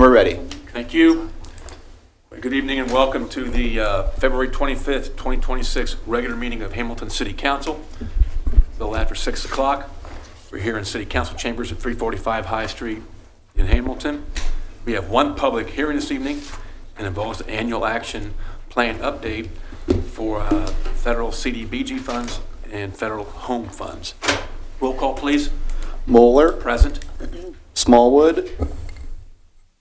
we're ready. Thank you. Good evening and welcome to the February 25th, 2026 regular meeting of Hamilton City Council. A little after 6 o'clock. We're here in City Council Chambers at 345 High Street in Hamilton. We have one public hearing this evening and involves the annual action plan update for federal CDBG funds and federal home funds. Roll call, please. Moeller, Present. Smallwood,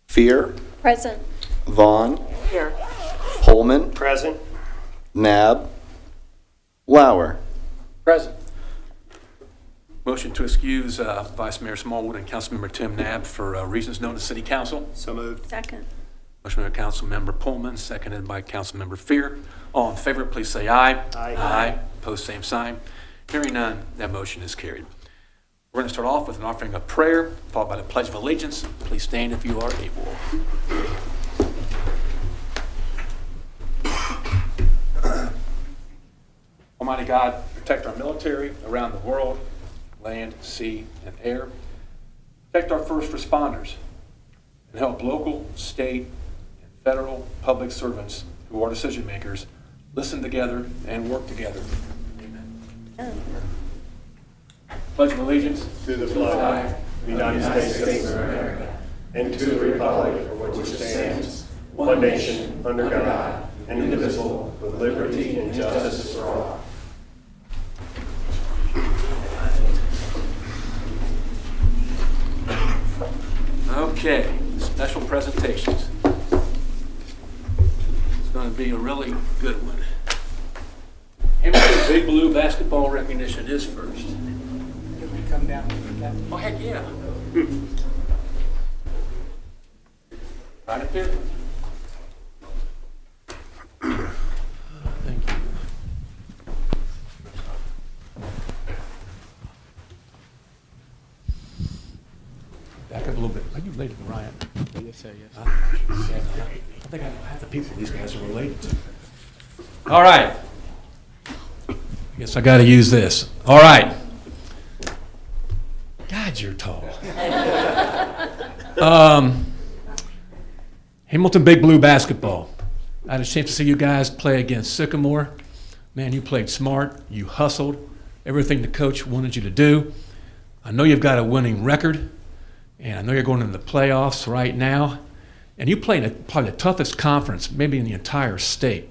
Fear, Present. Vaughn, Here. Holman, Present. Nab, Lauer. Present. Motion to excuse Vice Mayor Smallwood and Councilmember Tim Nab for reasons known to City Council. So moved. Second. Motion by Councilmember Pullman, seconded by Councilmember Fear. All in favor, please say aye. Aye. Aye. Opposed, same sign. Hearing none, that motion is carried. We're going to start off with an offering of prayer, followed by the Pledge of Allegiance. Please stand if you are able. Almighty God, protect our military around the world, land, sea, and air. Protect our first responders and help local, state, and federal public servants who are decision makers listen together and work together. Amen. Pledge of Allegiance To the flag of the United States of America and to the republic for which it stands, one nation, under God, indivisible, with liberty and justice for all. Okay, special presentations. It's going to be a really good one. Hamilton Big Blue basketball recognition is first. Can we come down with that? Oh, heck yeah. Right up there. Thank you. Back up a little bit. Are you related to Ryan? Yes, sir, yes. I think I know half the people these guys are related to. All right. I guess I got to use this. All right. God, you're tall. Hamilton Big Blue basketball. I had a chance to see you guys play against Sycamore. Man, you played smart. You hustled. Everything the coach wanted you to do. I know you've got a winning record, and I know you're going into the playoffs right now. And you played in probably the toughest conference, maybe in the entire state.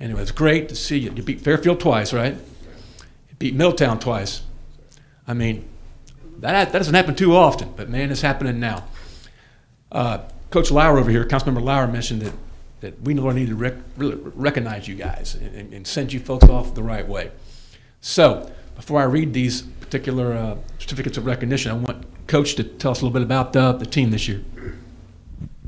And it was great to see you. You beat Fairfield twice, right? You beat Middletown twice. I mean, that doesn't happen too often, but man, it's happening now. Coach Lauer over here, Councilmember Lauer, mentioned that we really need to really recognize you guys and send you folks off the right way. So before I read these particular certificates of recognition, I want Coach to tell us a little bit about the team this year.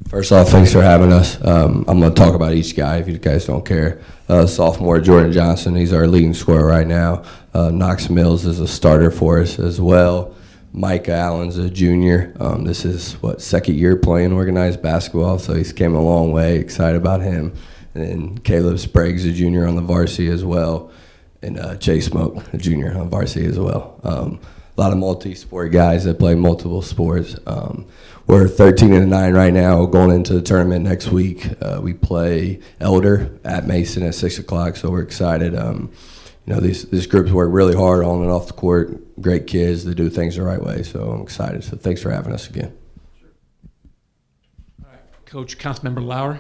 First off, thanks for having us. I'm going to talk about each guy if you guys don't care. Sophomore Jordan Johnson, he's our leading scorer right now. Knox Mills is a starter for us as well. Micah Allen's a junior. This is, second year playing organized basketball, so he's came a long way. Excited about him. And then Caleb Sprague's a junior on the varsity as well. And Chase Smoke, a junior on varsity as well. A lot of multi-sport guys that play multiple sports. We're 13-9 right now, going into the tournament next week. We play Elder at Mason at 6 o'clock, so we're excited. These groups work really hard on and off the court. Great kids that do things the right way, so I'm excited. So thanks for having us again. All right, Coach, Councilmember Lauer.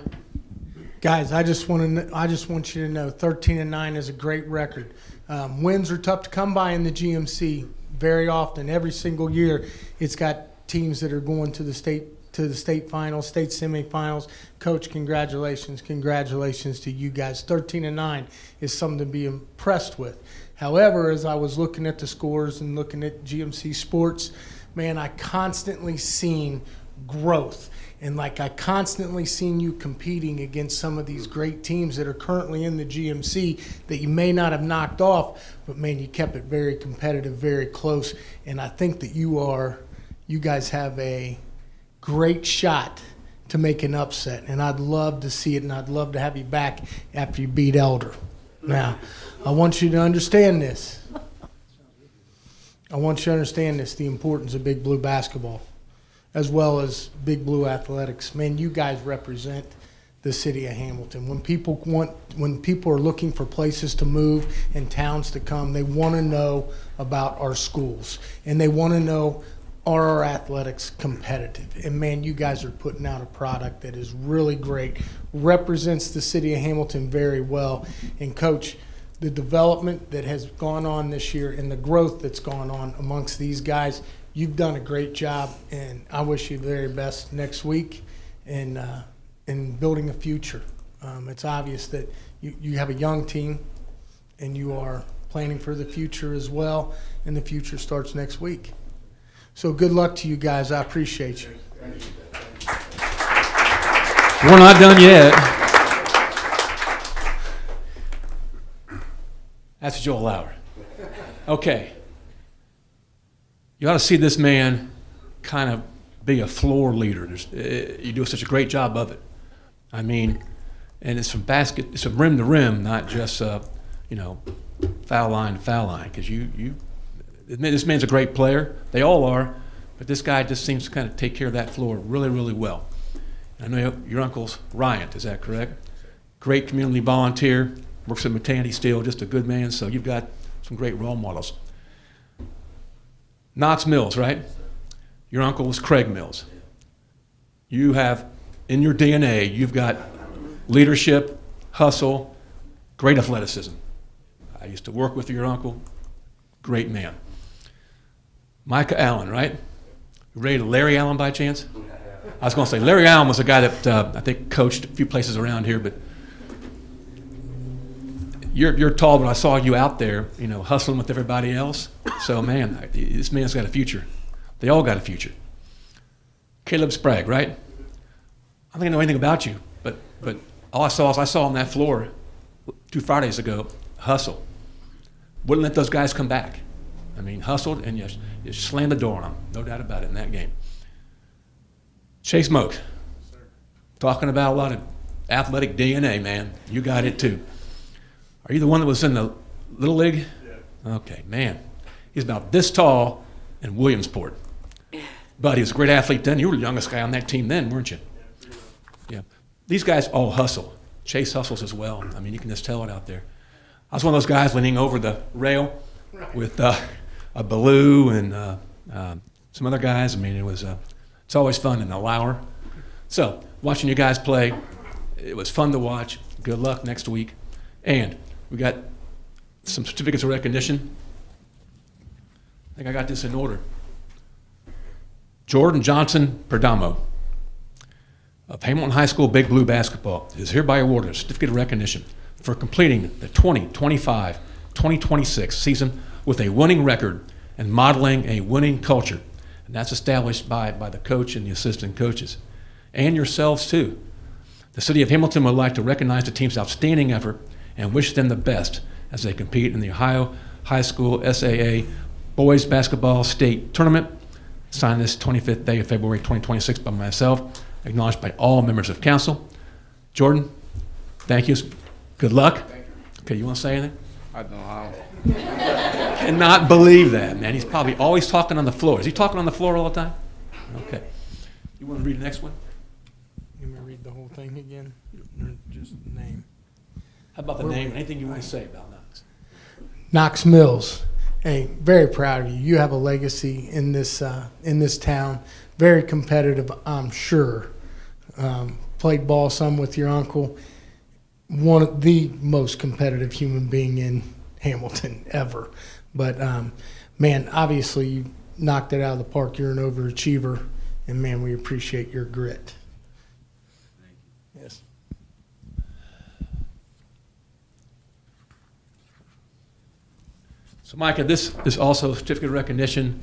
Guys, I just want you to know 13-9 is a great record. Wins are tough to come by in the GMC very often. Every single year, it's got teams that are going to the state finals, state semifinals. Coach, congratulations to you guys. 13-9 is something to be impressed with. However, as I was looking at the scores and looking at GMC sports, man, I constantly seen growth. And I constantly seen you competing against some of these great teams that are currently in the GMC that you may not have knocked off, but man, you kept it very competitive, very close. And I think that you guys have a great shot to make an upset. And I'd love to see it, and I'd love to have you back after you beat Elder. Now, I want you to understand this. The importance of Big Blue basketball. as well as Big Blue Athletics. Man, you guys represent the city of Hamilton. When people are looking for places to move and towns to come, they want to know about our schools, and they want to know, are our athletics competitive? And man, you guys are putting out a product that is really great, represents the city of Hamilton very well. And Coach, the development that has gone on this year and the growth that's gone on amongst these guys, you've done a great job, and I wish you the very best next week in building a future. It's obvious that you have a young team, and you are planning for the future as well, and the future starts next week. So good luck to you guys. I appreciate you. We're not done yet. That's Joel Lauer. Okay. You ought to see this man kind of be a floor leader. You do such a great job of it. I mean, and it's it's from rim to rim, not just foul line to foul line. Because this man's a great player. They all are, but this guy just seems to kind of take care of that floor really, really well. I know your uncle's Ryan. Is that correct? Great community volunteer. Works at Matandy still. Just a good man. So you've got some great role models. Knox Mills, right? Your uncle was Craig Mills. You have, in your DNA, you've got leadership, hustle, great athleticism. I used to work with your uncle. Great man. Micah Allen, right? You related to Larry Allen by chance? I was going to say, Larry Allen was a guy that I think coached a few places around here, but you're tall, but I saw you out there, hustling with everybody else. So, man, this man's got a future. They all got a future. Caleb Sprague, right? I don't know anything about you, but all I saw on that floor 2 Fridays ago, hustle. Wouldn't let those guys come back. I mean, hustled, and you slammed the door on them. No doubt about it in that game. Chase Moak, talking about a lot of athletic DNA, man. You got it too. Are you the one that was in the Little League? Yeah. Okay, man. He's about this tall in Williamsport. But he was a great athlete then. You were the youngest guy on that team then, weren't you? Yeah. These guys all hustle. Chase hustles as well. I mean, you can just tell it out there. I was one of those guys leaning over the rail with a Ballou and some other guys. I mean, it's always fun in the Lauer. So, watching you guys play, it was fun to watch. Good luck next week. And we got some certificates of recognition. I think I got this in order. Jordan Johnson Perdomo of Hamilton High School Big Blue Basketball is hereby awarded a certificate of recognition for completing the 2025-2026 season with a winning record and modeling a winning culture. And that's established by the coach and the assistant coaches. And yourselves too. The City of Hamilton would like to recognize the team's outstanding effort and wish them the best as they compete in the Ohio High School SAA Boys Basketball State Tournament. Signed this 25th day of February 2026 by myself, acknowledged by all members of council. Jordan, thank you. Good luck. Thank you. Okay, you want to say anything? I don't know how. Cannot believe that, man. He's probably always talking on the floor. Is he talking on the floor all the time? Okay. You want to read the next one? You want me to read the whole thing again? Or just the name? How about the name? Anything you want to say about Knox? Knox Mills. Hey, very proud of you. You have a legacy in this town. Very competitive, I'm sure. Played ball some with your uncle. One of the most competitive human being in Hamilton ever. But, man, obviously you knocked it out of the park. You're an overachiever. And, man, we appreciate your grit. Thank you. Yes. So, Micah, this is also a certificate of recognition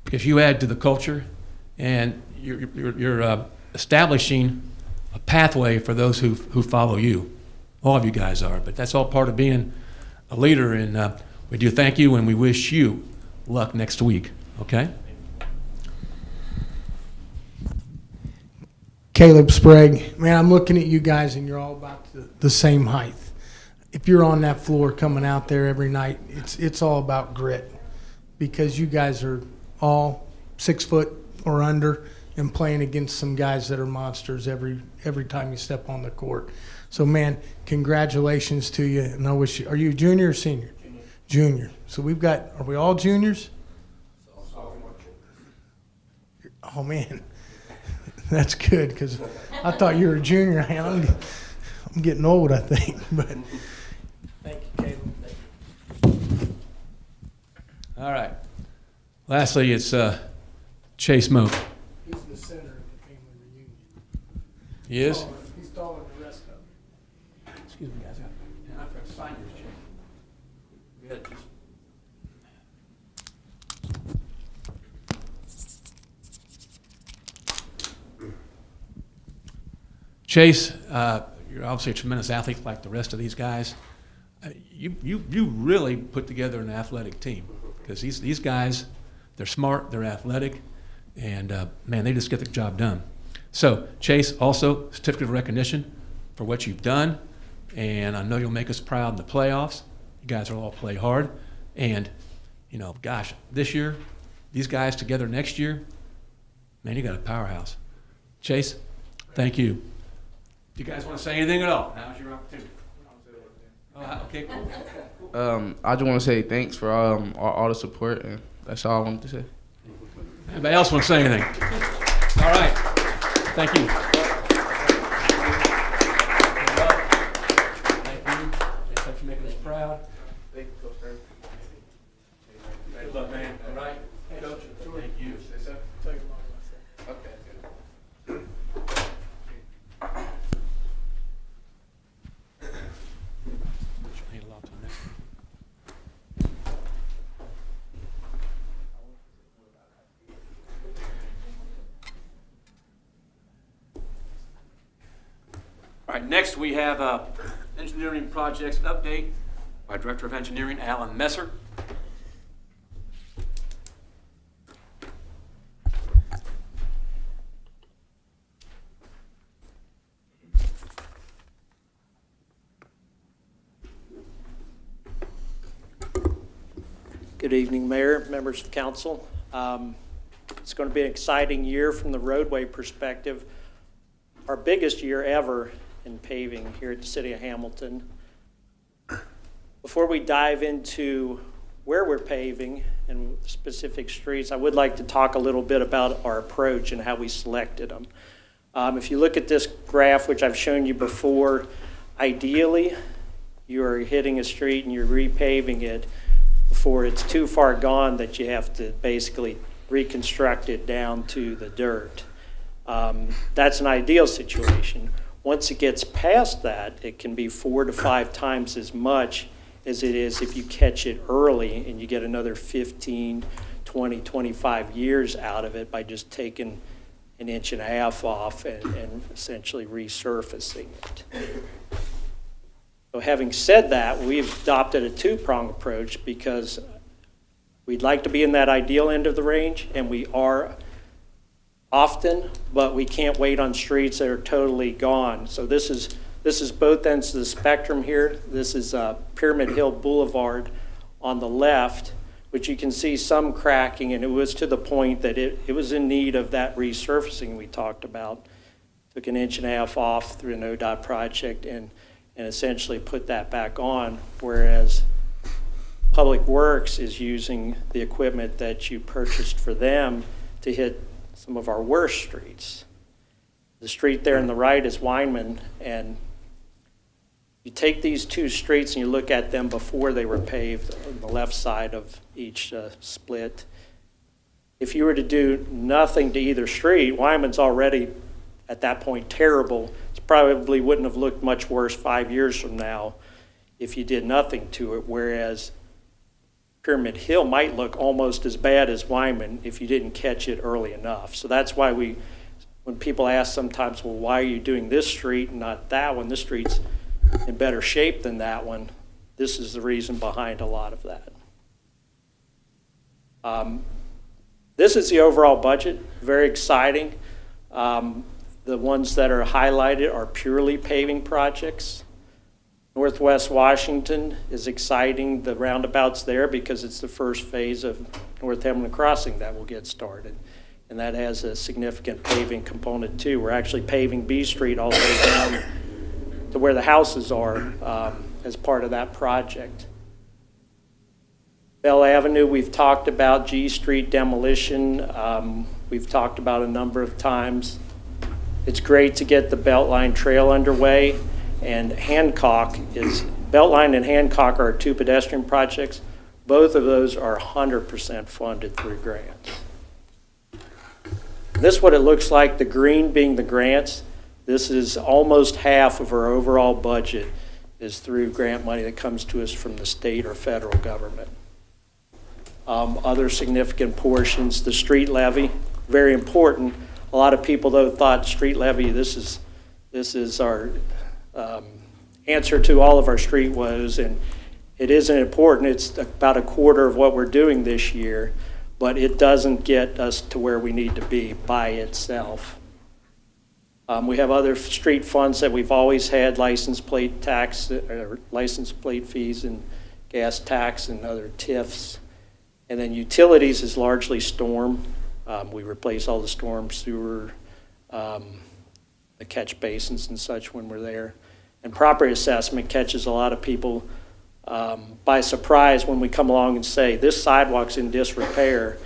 because you add to the culture and you're establishing a pathway for those who follow you. All of you guys are, but that's all part of being a leader. And we do thank you, and we wish you luck next week. Okay? Caleb Sprague, man, I'm looking at you guys, and you're all about the same height. If you're on that floor coming out there every night, it's all about grit because you guys are all 6 foot or under, and playing against some guys that are monsters every time you step on the court. So, man, congratulations to you. And I wish you, are you a junior or senior? Junior. So we've got, are we all juniors? Oh, man. That's good because I thought you were a junior. Man, I'm getting old, I think. But thank you, Caleb. Thank you. All right. Lastly, it's Chase Moak. He's the center of the family reunion. He is? He's taller than the rest of them. Excuse me, guys. I forgot to sign yours, Chase. Go ahead, just- Chase, you're obviously a tremendous athlete like the rest of these guys. You really put together an athletic team because these guys, they're smart, they're athletic, and man, they just get the job done. So Chase, also certificate of recognition for what you've done, and I know you'll make us proud in the playoffs. You guys will all play hard, and you know, gosh, this year, these guys together next year, man, you got a powerhouse. Chase, thank you. Do you guys want to say anything at all? Now's your opportunity. Oh, okay, cool. I just want to say thanks for all the support, and that's all I wanted to say. Anybody else want to say anything? All right. Thank you. Thank you. Thanks for making us proud. Thank you, Coach. Good luck, man. All right. Coach, thank you. Okay. Need a lot to next. All right, next we have engineering projects update by Director of Engineering Alan Messer. Good evening, Mayor, members of council. It's going to be an exciting year from the roadway perspective. Our biggest year ever in paving here at the City of Hamilton. Before we dive into where we're paving and specific streets, I would like to talk a little bit about our approach and how we selected them. If you look at this graph, which I've shown you before, ideally, you are hitting a street and you're repaving it before it's too far gone that you have to basically reconstruct it down to the dirt. That's an ideal situation. Once it gets past that, it can be 4 to 5 times as much as it is if you catch it early and you get another 15, 20, 25 years out of it by just taking 1.5 inches off and essentially resurfacing it. So having said that, we've adopted a two-prong approach because we'd like to be in that ideal end of the range, and we are often, but we can't wait on streets that are totally gone. So this is both ends of the spectrum here. This is Pyramid Hill Boulevard on the left, which you can see some cracking, and it was to the point that it was in need of that resurfacing we talked about. Took 1.5 inches off through an ODOT project and essentially put that back on, whereas Public Works is using the equipment that you purchased for them to hit some of our worst streets. The street there on the right is Weinman, and you take these two streets and you look at them before they were paved on the left side of each split. If you were to do nothing to either street, Weinman's already at that point terrible. It probably wouldn't have looked much worse 5 years from now if you did nothing to it, whereas Pyramid Hill might look almost as bad as Weinman if you didn't catch it early enough. So that's why when people ask sometimes, well, why are you doing this street and not that one? This street's in better shape than that one. This is the reason behind a lot of that. This is the overall budget, very exciting. The ones that are highlighted are purely paving projects. Northwest Washington is exciting, the roundabouts there, because it's the first phase of North Hamilton Crossing that will get started. and that has a significant paving component too. We're actually paving B Street all the way down to where the houses are as part of that project. Bell Avenue, we've talked about. G Street demolition, we've talked about a number of times. It's great to get the Beltline Trail underway, and Beltline and Hancock are our two pedestrian projects. Both of those are 100% funded through grants. This is what it looks like, the green being the grants. This is almost half of our overall budget is through grant money that comes to us from the state or federal government. Other significant portions, the street levy, very important. A lot of people though thought street levy, this is our answer to all of our street woes, and it isn't important. It's about a quarter of what we're doing this year, but it doesn't get us to where we need to be by itself. We have other street funds that we've always had, license plate tax, or license plate fees and gas tax and other TIFs. And then utilities is largely storm. We replace all the storm sewer, the catch basins and such when we're there. And property assessment catches a lot of people by surprise when we come along and say, this sidewalk's in disrepair.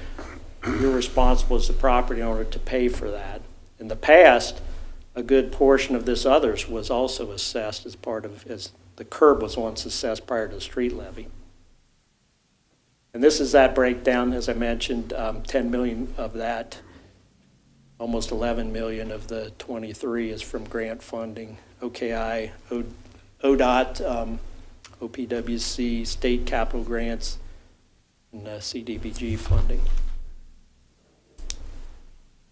You're responsible as the property owner to pay for that. In the past, a good portion of this others was also assessed as the curb was once assessed prior to the street levy. And this is that breakdown, as I mentioned, 10 million of that, almost 11 million of the 23 is from grant funding, OKI, ODOT, OPWC, state capital grants, and CDBG funding.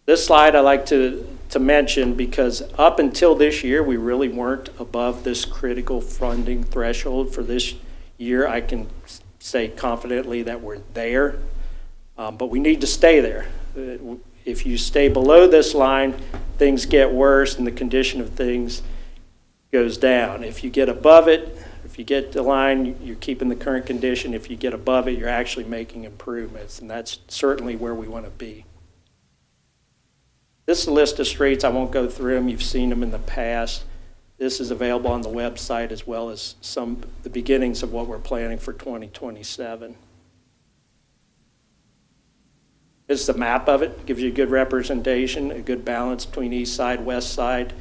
This slide I like to mention because up until this year, we really weren't above this critical funding threshold. For this year, I can say confidently that we're there, but we need to stay there. If you stay below this line, things get worse and the condition of things goes down. If you get above it, if you get the line, you're keeping the current condition. If you get above it, you're actually making improvements, and that's certainly where we want to be. This is a list of streets. I won't go through them. You've seen them in the past. This is available on the website as well as the beginnings of what we're planning for 2027. This is the map of it. Gives you a good representation, a good balance between east side, west side.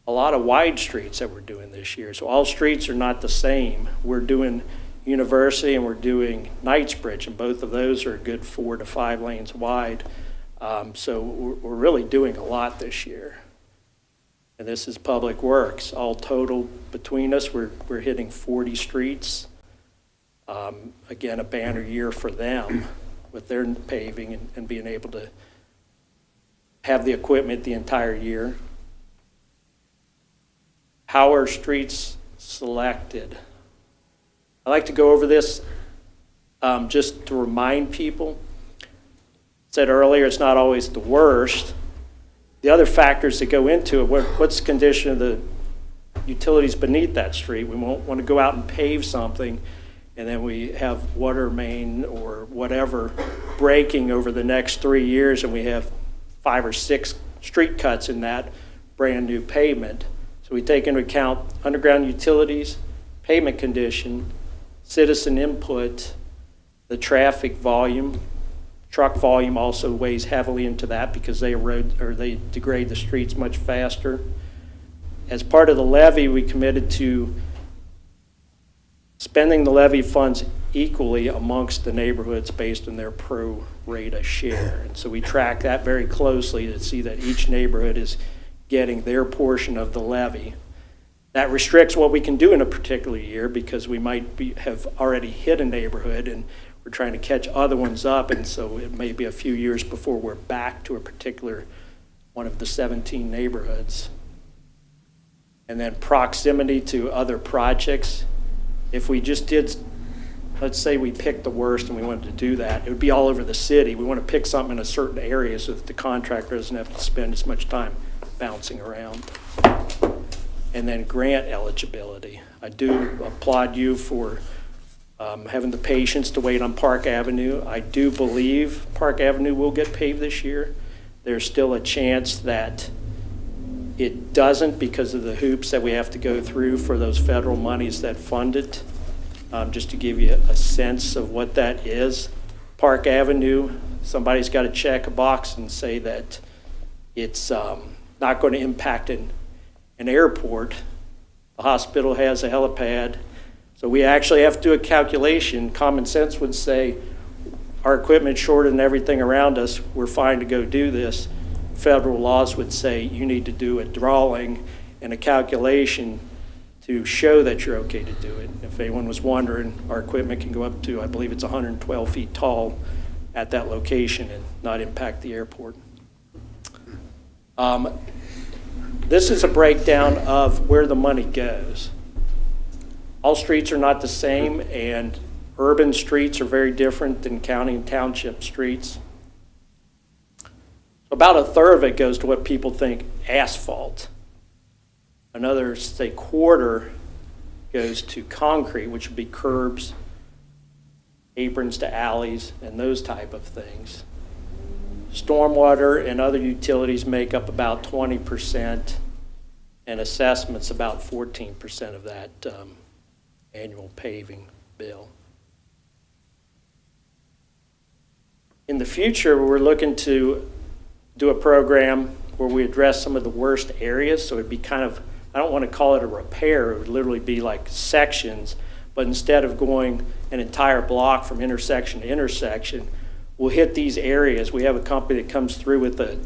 A lot of wide streets that we're doing this year. So all streets are not the same. We're doing University and we're doing Knightsbridge, and both of those are a good 4 to 5 lanes wide. So we're really doing a lot this year. And this is Public Works. All total between us, we're hitting 40 streets. Again, a banner year for them with their paving and being able to have the equipment the entire year. How are streets selected? I like to go over this just to remind people. Said earlier, it's not always the worst. The other factors that go into it, what's the condition of the utilities beneath that street? We won't want to go out and pave something and then we have water main or whatever breaking over the next 3 years and we have 5 or 6 street cuts in that brand new pavement. So we take into account underground utilities, pavement condition, citizen input, the traffic volume. Truck volume also weighs heavily into that because they degrade the streets much faster. As part of the levy, we committed to spending the levy funds equally amongst the neighborhoods based on their pro rata share. And so we track that very closely to see that each neighborhood is getting their portion of the levy. That restricts what we can do in a particular year because we might have already hit a neighborhood and we're trying to catch other ones up, and so it may be a few years before we're back to a particular one of the 17 neighborhoods. And then proximity to other projects. If we just did, let's say we picked the worst and we wanted to do that, it would be all over the city. We want to pick something in a certain area so that the contractor doesn't have to spend as much time bouncing around. And then grant eligibility. I do applaud you for having the patience to wait on Park Avenue. I do believe Park Avenue will get paved this year. There's still a chance that it doesn't because of the hoops that we have to go through for those federal monies that fund it. Just to give you a sense of what that is. Park Avenue, somebody's got to check a box and say that it's not going to impact an airport. The hospital has a helipad. So we actually have to do a calculation. Common sense would say our equipment's shorter than everything around us. We're fine to go do this. Federal laws would say you need to do a drawing and a calculation to show that you're okay to do it. If anyone was wondering, our equipment can go up to, I believe it's 112 feet tall at that location and not impact the airport. This is a breakdown of where the money goes. All streets are not the same, and urban streets are very different than county and township streets. About a third of it goes to what people think asphalt. Another, say, quarter goes to concrete, which would be curbs, aprons to alleys, and those type of things. Stormwater and other utilities make up about 20%, and assessments about 14% of that annual paving bill. In the future, we're looking to do a program where we address some of the worst areas, so it'd be kind of, I don't want to call it a repair, it would literally be like sections, but instead of going an entire block from intersection to intersection, we'll hit these areas. We have a company that comes through with the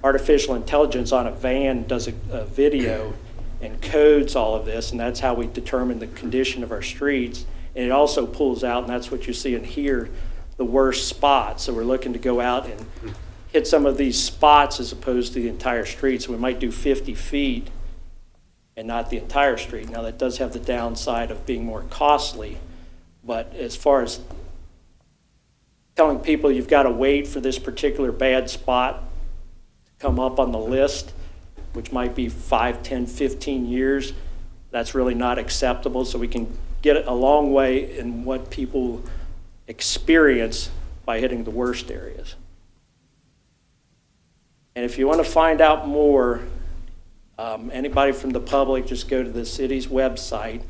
artificial intelligence on a van, does a video and codes all of this, and that's how we determine the condition of our streets. And it also pulls out, and that's what you see in here, the worst spots. So we're looking to go out and hit some of these spots as opposed to the entire street. So we might do 50 feet and not the entire street. Now that does have the downside of being more costly, but as far as telling people you've got to wait for this particular bad spot to come up on the list, which might be 5, 10, 15 years, that's really not acceptable. So we can get a long way in what people experience by hitting the worst areas. And if you want to find out more, anybody from the public, just go to the city's website,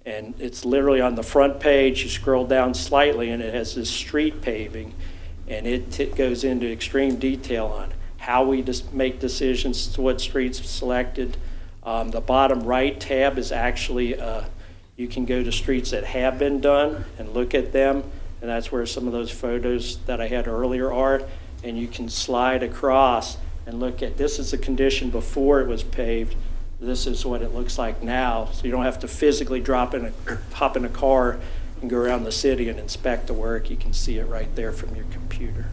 and it's literally on the front page. You scroll down slightly, and it has this street paving, and it goes into extreme detail on how we just make decisions to what streets selected. The bottom right tab is actually, you can go to streets that have been done and look at them, and that's where some of those photos that I had earlier are, and you can slide across and look at, this is the condition before it was paved, this is what it looks like now, so you don't have to physically hop in a car and go around the city and inspect the work. You can see it right there from your computer.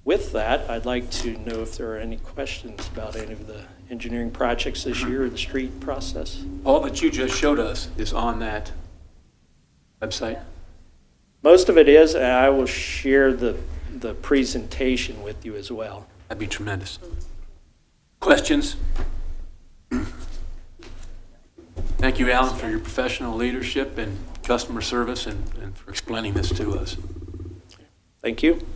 With that, I'd like to know if there are any questions about any of the engineering projects this year or the street process. All that you just showed us is on that website? Most of it is, and I will share the presentation with you as well. That'd be tremendous. Questions? Thank you, Alan, for your professional leadership and customer service and for explaining this to us. Thank you.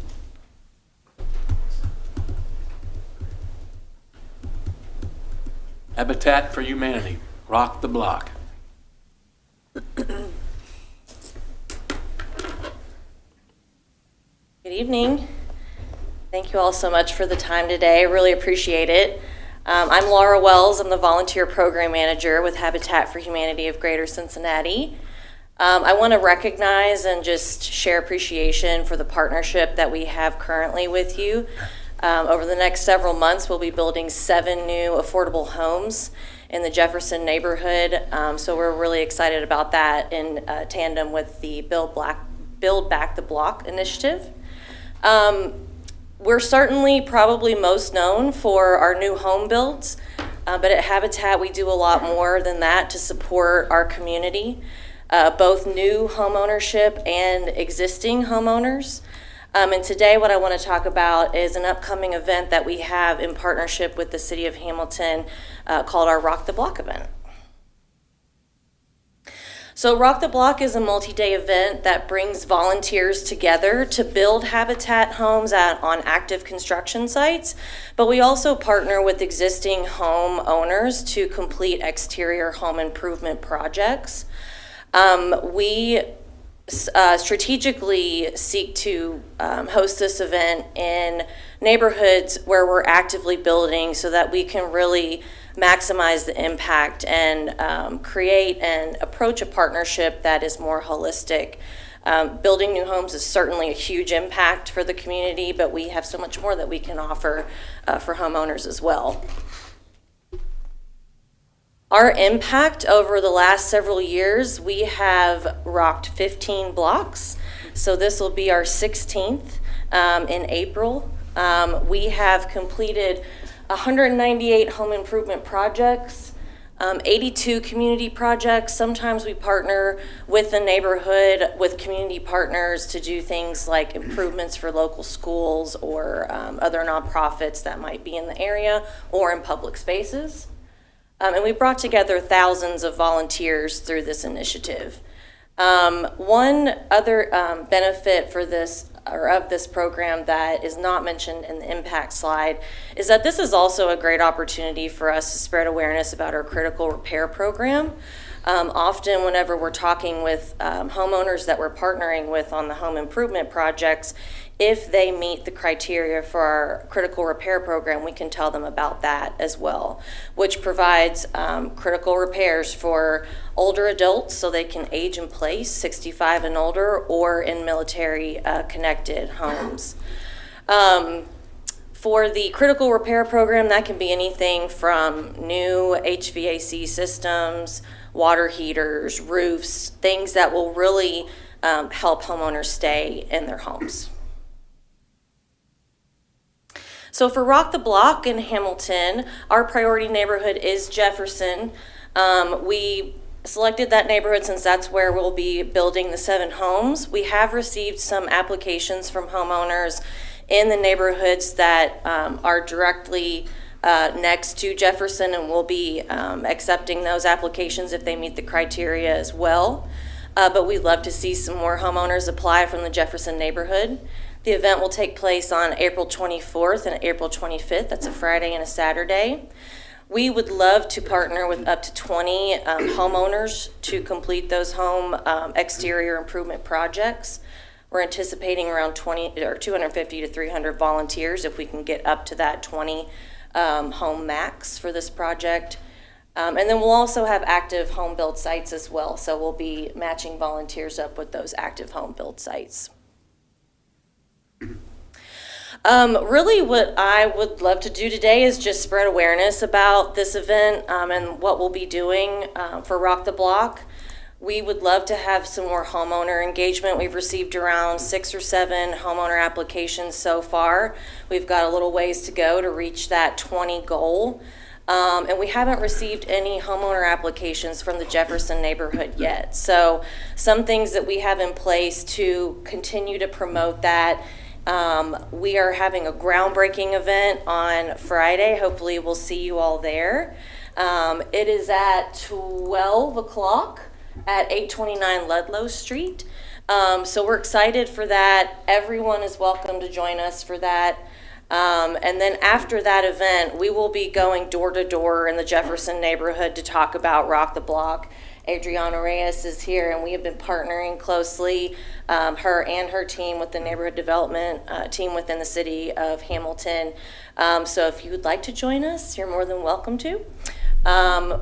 Habitat for Humanity, rock the block. Good evening. Thank you all so much for the time today. I really appreciate it. I'm Laura Wells. I'm the Volunteer Program Manager with Habitat for Humanity of Greater Cincinnati. I want to recognize and just share appreciation for the partnership that we have currently with you. Over the next several months, we'll be building 7 new affordable homes in the Jefferson neighborhood. So we're really excited about that in tandem with the Build Back the Block initiative. We're certainly probably most known for our new home builds, but at Habitat we do a lot more than that to support our community, both new home ownership and existing homeowners. And today what I want to talk about is an upcoming event that we have in partnership with the City of Hamilton called our Rock the Block event. So Rock the Block is a multi-day event that brings volunteers together to build habitat homes on active construction sites, but we also partner with existing home owners to complete exterior home improvement projects. We strategically seek to host this event in neighborhoods where we're actively building so that we can really maximize the impact and create and approach a partnership that is more holistic. Building new homes is certainly a huge impact for the community, but we have so much more that we can offer for homeowners as well. Our impact over the last several years, we have rocked 15 blocks. So this will be our 16th in April. We have completed 198 home improvement projects, 82 community projects. Sometimes we partner with the neighborhood, with community partners to do things like improvements for local schools or other nonprofits that might be in the area or in public spaces. And we brought together thousands of volunteers through this initiative. One other benefit for this or of this program that is not mentioned in the impact slide is that this is also a great opportunity for us to spread awareness about our critical repair program. Often whenever we're talking with homeowners that we're partnering with on the home improvement projects, if they meet the criteria for our critical repair program, we can tell them about that as well, which provides critical repairs for older adults so they can age in place, 65 and older, or in military connected homes. For the critical repair program, that can be anything from new HVAC systems, water heaters, roofs, things that will really help homeowners stay in their homes. So for Rock the Block in Hamilton, our priority neighborhood is Jefferson. We selected that neighborhood since that's where we'll be building the 7 homes. We have received some applications from homeowners in the neighborhoods that are directly next to Jefferson, and we'll be accepting those applications if they meet the criteria as well. But we'd love to see some more homeowners apply from the Jefferson neighborhood. The event will take place on April 24th and April 25th. That's a Friday and a Saturday. We would love to partner with up to 20 homeowners to complete those home exterior improvement projects. We're anticipating around 250 to 300 volunteers if we can get up to that 20 home max for this project. And then we'll also have active home build sites as well. So we'll be matching volunteers up with those active home build sites. Really what I would love to do today is just spread awareness about this event and what we'll be doing for Rock the Block. We would love to have some more homeowner engagement. We've received around 6 or 7 homeowner applications so far. We've got a little ways to go to reach that 20 goal. And we haven't received any homeowner applications from the Jefferson neighborhood yet. So some things that we have in place to continue to promote that. We are having a groundbreaking event on Friday. Hopefully we'll see you all there. It is at 12 o'clock at 829 Ludlow Street. So we're excited for that. Everyone is welcome to join us for that. And then after that event, we will be going door to door in the Jefferson neighborhood to talk about Rock the Block. Adriana Reyes is here, and we have been partnering closely, her and her team, with the neighborhood development team within the city of Hamilton. So if you would like to join us, you're more than welcome to.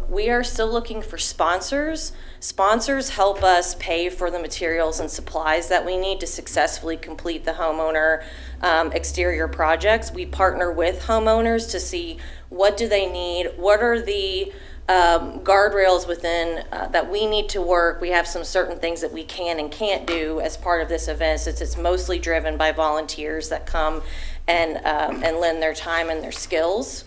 We are still looking for sponsors. Sponsors help us pay for the materials and supplies that we need to successfully complete the homeowner exterior projects. We partner with homeowners to see what do they need, what are the guardrails within that we need to work. We have some certain things that we can and can't do as part of this event, since it's mostly driven by volunteers that come and lend their time and their skills.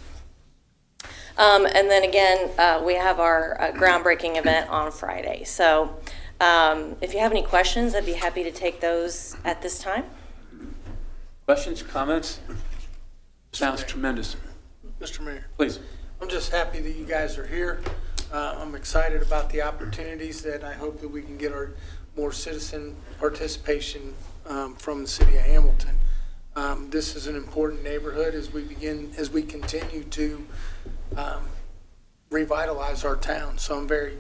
And then again, we have our groundbreaking event on Friday. So if you have any questions, I'd be happy to take those at this time. Questions, comments? Sounds tremendous. Mr. Mayor, Please. I'm just happy that you guys are here. I'm excited about the opportunities that I hope that we can get our more citizen participation from the city of Hamilton. This is an important neighborhood as we continue to revitalize our town. So I'm very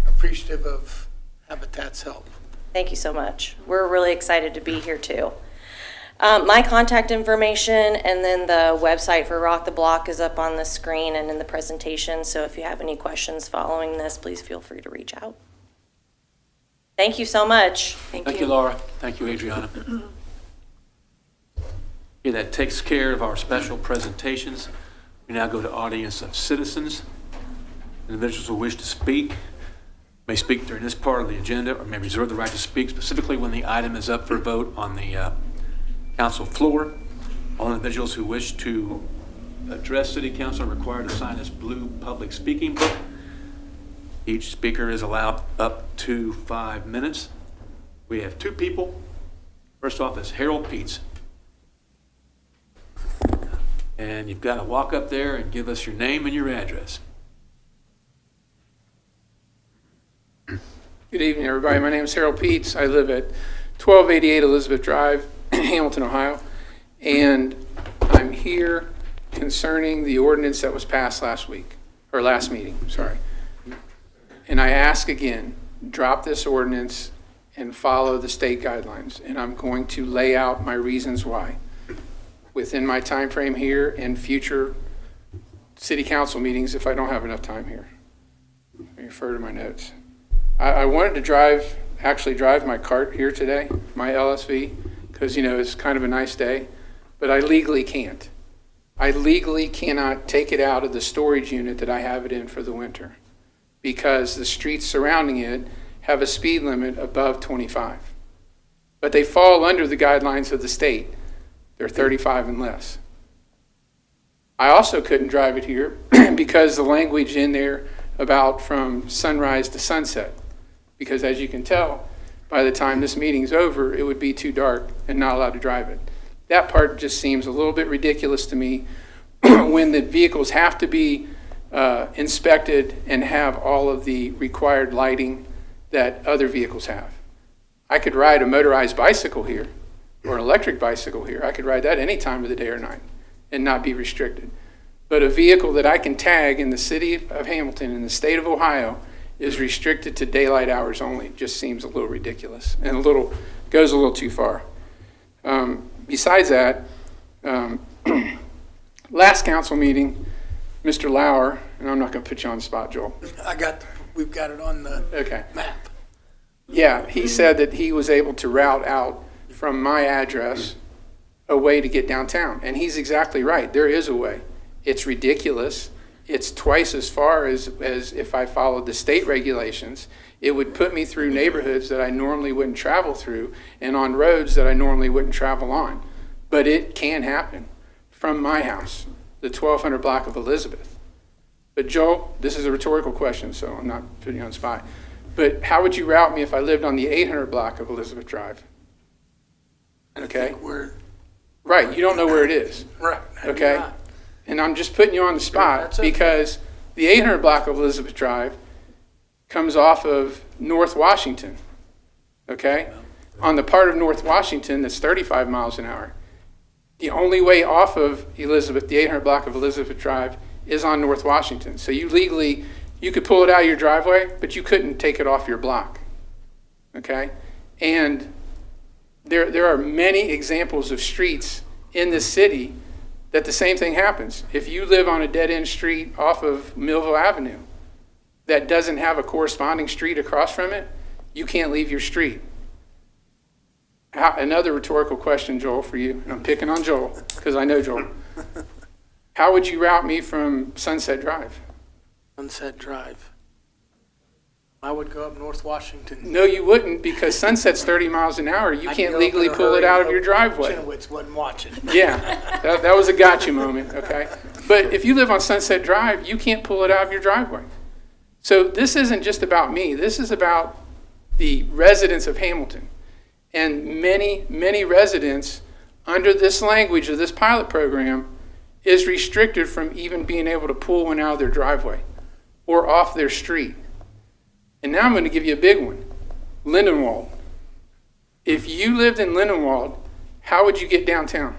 appreciative of Habitat's help. Thank you so much. We're really excited to be here too. My contact information and then the website for Rock the Block is up on the screen and in the presentation. So if you have any questions following this, please feel free to reach out. Thank you so much. Thank you, Laura. Thank you, Adriana. Okay, that takes care of our special presentations. We now go to audience of citizens. Individuals who wish to speak may speak during this part of the agenda or may reserve the right to speak specifically when the item is up for vote on the council floor. All individuals who wish to address city council are required to sign this blue public speaking book. Each speaker is allowed up to 5 minutes. We have 2 people. First off is Harold Peets. And you've got to walk up there and give us your name and your address. Good evening, everybody. My name is Harold Peets. I live at 1288 Elizabeth Drive, Hamilton, Ohio. And I'm here concerning the ordinance that was passed last meeting, sorry. And I ask again, drop this ordinance and follow the state guidelines. And I'm going to lay out my reasons why within my time frame here and future city council meetings if I don't have enough time here. I refer to my notes. I wanted to actually drive my cart here today, my LSV, because, it's kind of a nice day, but I legally can't. I legally cannot take it out of the storage unit that I have it in for the winter because the streets surrounding it have a speed limit above 25. But they fall under the guidelines of the state. They're 35 and less. I also couldn't drive it here because the language in there about from sunrise to sunset. Because as you can tell, by the time this meeting's over, it would be too dark and not allowed to drive it. That part just seems a little bit ridiculous to me when the vehicles have to be inspected and have all of the required lighting that other vehicles have. I could ride a motorized bicycle here or an electric bicycle here. I could ride that any time of the day or night and not be restricted. But a vehicle that I can tag in the city of Hamilton in the state of Ohio is restricted to daylight hours only. It just seems a little ridiculous and goes a little too far. Besides that, last council meeting, Mr. Lauer, and I'm not going to put you on the spot, Joel. We've got it on the map. Yeah, he said that he was able to route out from my address a way to get downtown. And he's exactly right. There is a way. It's ridiculous. It's twice as far as if I followed the state regulations. It would put me through neighborhoods that I normally wouldn't travel through and on roads that I normally wouldn't travel on. But it can happen from my house, the 1200 block of Elizabeth. But Joel, this is a rhetorical question, so I'm not putting you on the spot. But how would you route me if I lived on the 800 block of Elizabeth Drive? Okay? Right, you don't know where it is. Right. Okay? And I'm just putting you on the spot because the 800 block of Elizabeth Drive comes off of North Washington, okay? On the part of North Washington that's 35 miles an hour. The only way off of Elizabeth, the 800 block of Elizabeth Drive, is on North Washington. So you could pull it out of your driveway, but you couldn't take it off your block, okay? And there are many examples of streets in this city that the same thing happens. If you live on a dead-end street off of Millville Avenue that doesn't have a corresponding street across from it, you can't leave your street. Another rhetorical question, Joel, for you. And I'm picking on Joel because I know Joel. How would you route me from Sunset Drive? Sunset Drive. I would go up North Washington. No, you wouldn't, because Sunset's 30 miles an hour. You can't legally pull it out of your driveway. Chinowitz wasn't watching. Yeah, that was a gotcha moment, okay? But if you live on Sunset Drive, you can't pull it out of your driveway. So this isn't just about me. This is about the residents of Hamilton. And many, many residents under this language of this pilot program is restricted from even being able to pull one out of their driveway. or off their street. And now I'm going to give you a big one, Lindenwold. If you lived in Lindenwold, how would you get downtown?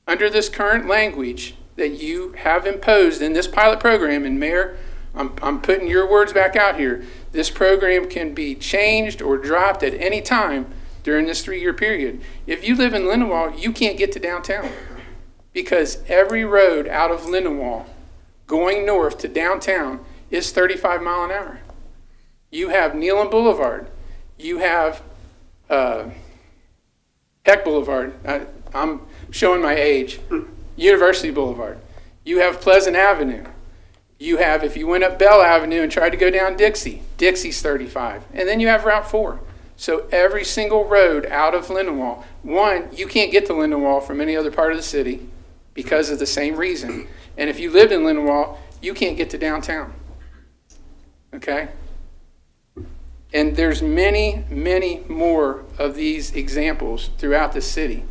Under this current language that you have imposed in this pilot program, and Mayor, I'm putting your words back out here, this program can be changed or dropped at any time during this 3-year period. If you live in Lindenwold, you can't get to downtown because every road out of Lindenwold going north to downtown is 35 mile an hour. You have Nealon Boulevard. You have Peck Boulevard. I'm showing my age. University Boulevard. You have Pleasant Avenue. You have, if you went up Bell Avenue and tried to go down Dixie, Dixie's 35. And then you have Route 4. So every single road out of Lindenwold, one, you can't get to Lindenwold from any other part of the city because of the same reason. And if you lived in Lindenwold, you can't get to downtown. Okay? And there's many, many more of these examples throughout the city.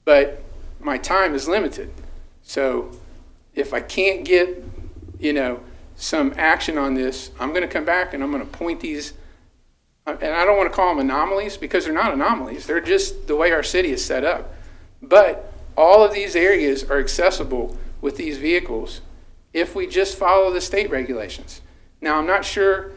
But my time is limited. So if I can't get, some action on this, I'm going to come back and I'm going to point these, and I don't want to call them anomalies because they're not anomalies. They're just the way our city is set up. But all of these areas are accessible with these vehicles if we just follow the state regulations. Now, I'm not sure,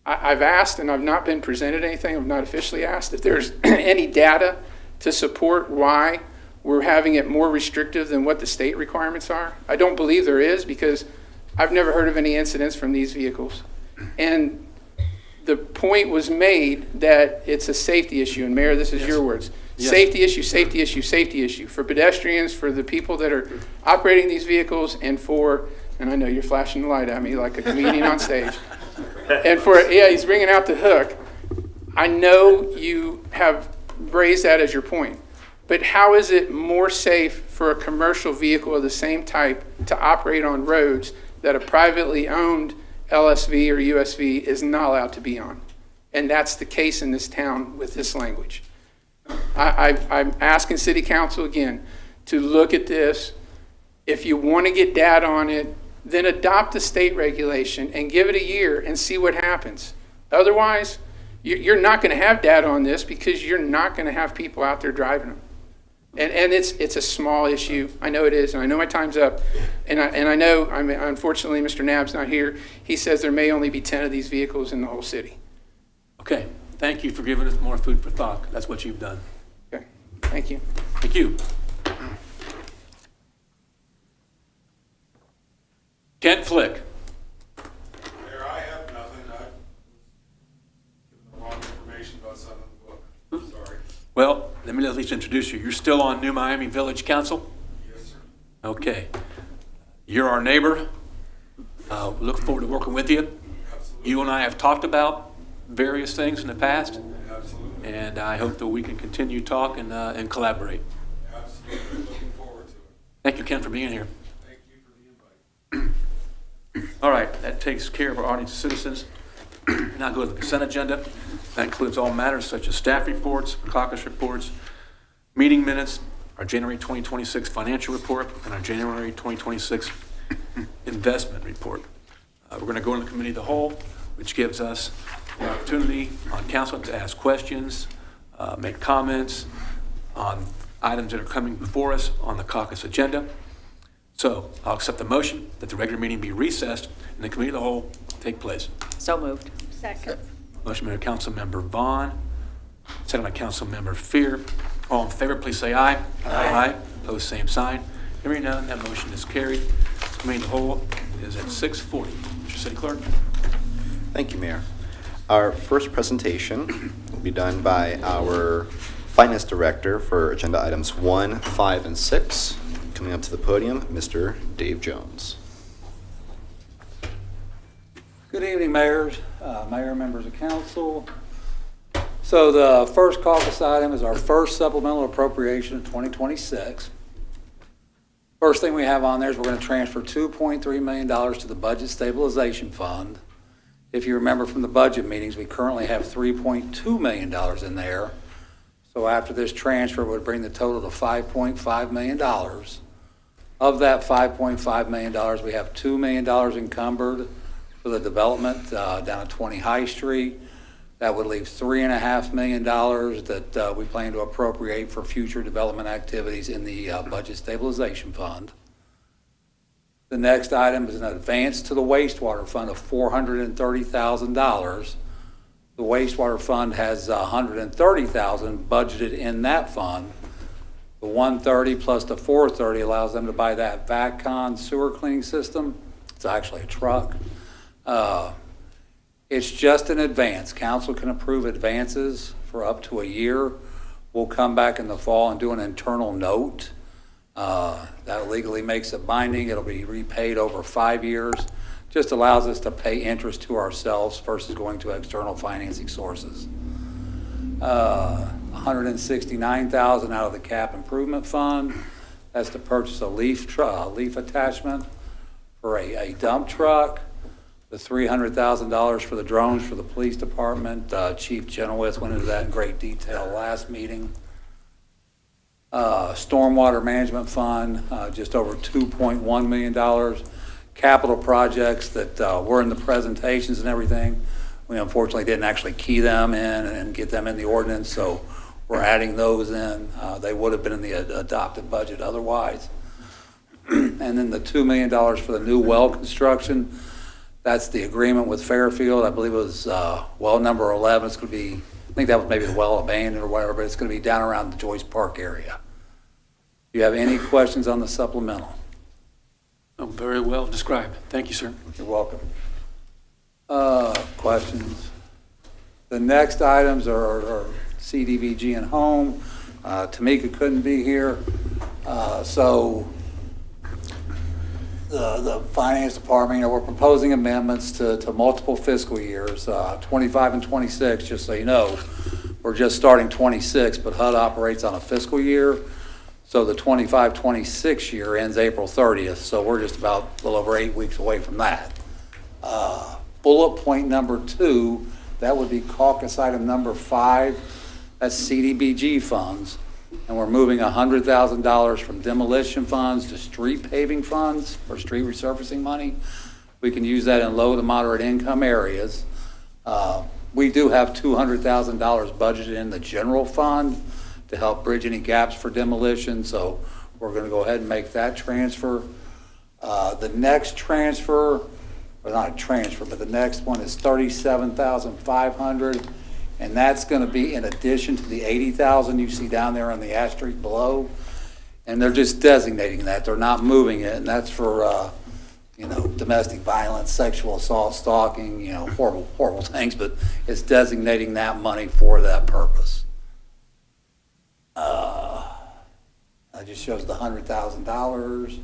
I've asked and I've not been presented anything, I've not officially asked if there's any data to support why we're having it more restrictive than what the state requirements are. I don't believe there is because I've never heard of any incidents from these vehicles. And the point was made that it's a safety issue, and Mayor, this is your words. Yes. Safety issue, safety issue, safety issue for pedestrians, for the people that are operating these vehicles, and I know you're flashing the light at me like a comedian on stage. And he's bringing out the hook. I know you have raised that as your point, but how is it more safe for a commercial vehicle of the same type to operate on roads that a privately owned LSV or USV is not allowed to be on? And that's the case in this town with this language. I'm asking City Council again to look at this. If you want to get data on it, then adopt the state regulation and give it a year and see what happens. Otherwise, you're not going to have data on this because you're not going to have people out there driving them. And it's a small issue. I know it is, and I know my time's up. And I know, unfortunately, Mr. Knapp's not here. He says there may only be 10 of these vehicles in the whole city. Okay, thank you for giving us more food for thought. That's what you've done. Okay, thank you. Thank you. Kent Flick. Mayor, I have nothing. I've given the wrong information about something in the book. Sorry. Well, let me at least introduce you. You're still on New Miami Village Council? Yes, sir. Okay. You're our neighbor. Look forward to working with you. Absolutely. You and I have talked about various things in the past, Absolutely. and I hope that we can continue to talk and collaborate. Absolutely. Looking forward to it. Thank you, Ken, for being here. Thank you for the invite. All right, that takes care of our audience of citizens. Now go to the consent agenda. That includes all matters such as staff reports, caucus reports, meeting minutes, our January 2026 financial report, and our January 2026 investment report. We're going to go into the committee of the whole, which gives us the opportunity on council to ask questions, make comments on items that are coming before us on the caucus agenda. So I'll accept the motion that the regular meeting be recessed and the committee of the whole take place. So moved. Second. Motion made by Councilmember Vaughn, second by Councilmember Fear. All in favor, please say aye. Aye. Opposed, same sign. Hearing none, that motion is carried. Committee of the whole is at 6:40. Mr. City Clerk. Thank you, Mayor. Our first presentation will be done by our Finance Director for agenda items 1, 5, and 6. Coming up to the podium, Mr. Dave Jones. Good evening, mayors, mayor, members of council. So the first caucus item is our first supplemental appropriation of 2026. First thing we have on there is we're going to transfer $2.3 million to the Budget Stabilization Fund. If you remember from the budget meetings, we currently have $3.2 million in there. So after this transfer, it would bring the total to $5.5 million. Of that $5.5 million, we have $2 million encumbered for the development down at 20 High Street. That would leave $3.5 million that we plan to appropriate for future development activities in the Budget Stabilization Fund. The next item is an advance to the wastewater fund of $430,000. The wastewater fund has $130,000 budgeted in that fund. The $130 plus the $430 allows them to buy that VACCON sewer cleaning system. It's actually a truck. It's just an advance. Council can approve advances for up to a year. We'll come back in the fall and do an internal note. That legally makes it binding. It'll be repaid over 5 years. Just allows us to pay interest to ourselves versus going to external financing sources. $169,000 out of the cap improvement fund. That's to purchase a leaf attachment for a dump truck. The $300,000 for the drones for the police department. Chief Chenoweth went into that in great detail last meeting. Stormwater management fund, just over $2.1 million. Capital projects that were in the presentations and everything. We unfortunately didn't actually key them in and get them in the ordinance, so we're adding those in. They would have been in the adopted budget otherwise. And then the $2 million for the new well construction. That's the agreement with Fairfield. I believe it was well number 11. It's going to be, I think that was maybe the well abandoned or whatever, but it's going to be down around the Joyce Park area. Do you have any questions on the supplemental? Oh, very well described. Thank you, sir. You're welcome. Questions? The next items are CDBG and home. Tamika couldn't be here. So the finance department, we're proposing amendments to multiple fiscal years, 25 and 26, just so you know. We're just starting 26, but HUD operates on a fiscal year. So the 25-26 year ends April 30th, so we're just about a little over 8 weeks away from that. Bullet point number 2, that would be caucus item number 5. That's CDBG funds. And we're moving $100,000 from demolition funds to street paving funds or street resurfacing money. We can use that in low to moderate income areas. We do have $200,000 budgeted in the general fund to help bridge any gaps for demolition, so we're going to go ahead and make that transfer. The next transfer, or not a transfer, but the next one is $37,500, and that's going to be in addition to the $80,000 you see down there on the asterisk below. And they're just designating that; they're not moving it, and that's for domestic violence, sexual assault, stalking, horrible things. But it's designating that money for that purpose. That just shows the $100,000.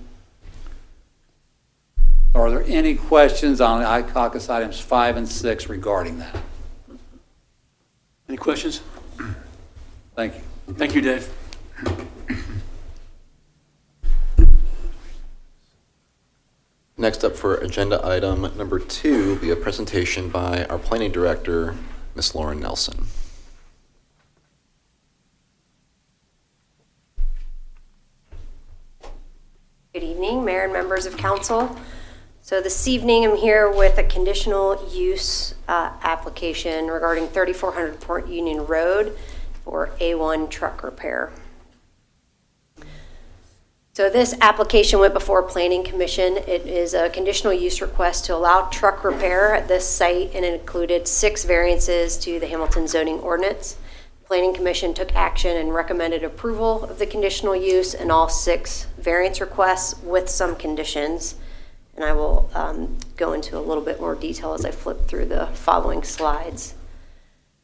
Are there any questions on caucus items 5 and 6 regarding that? Any questions? Thank you. Thank you, Dave. Next up for agenda item number 2 will be a presentation by our planning director, Ms. Lauren Nelson. Good evening, Mayor and members of council. So this evening I'm here with a conditional use application regarding 3400 Port Union Road for A1 truck repair. So this application went before Planning Commission. It is a conditional use request to allow truck repair at this site, and it included 6 variances to the Hamilton zoning ordinance. Planning Commission took action and recommended approval of the conditional use and all 6 variance requests with some conditions. And I will go into a little bit more detail as I flip through the following slides.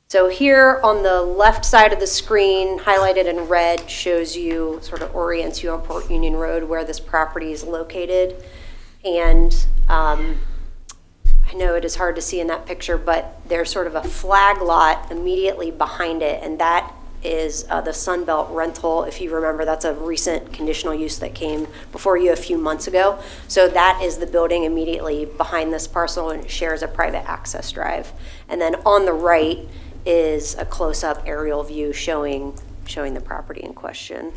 So here on the left side of the screen, highlighted in red, shows you, sort of orients you on Port Union Road where this property is located. And I know it is hard to see in that picture, but there's sort of a flag lot immediately behind it, and that is the Sunbelt Rental. If you remember, that's a recent conditional use that came before you a few months ago. So that is the building immediately behind this parcel, and it shares a private access drive. And then on the right is a close-up aerial view showing the property in question.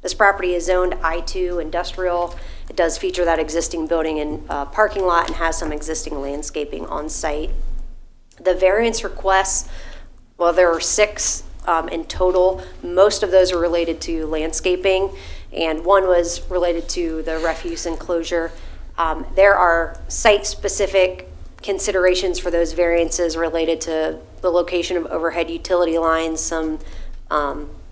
This property is zoned I-2 industrial. It does feature that existing building and parking lot and has some existing landscaping on site. The variance requests, well, there are 6 in total. Most of those are related to landscaping, and one was related to the refuse enclosure. There are site-specific considerations for those variances related to the location of overhead utility lines, some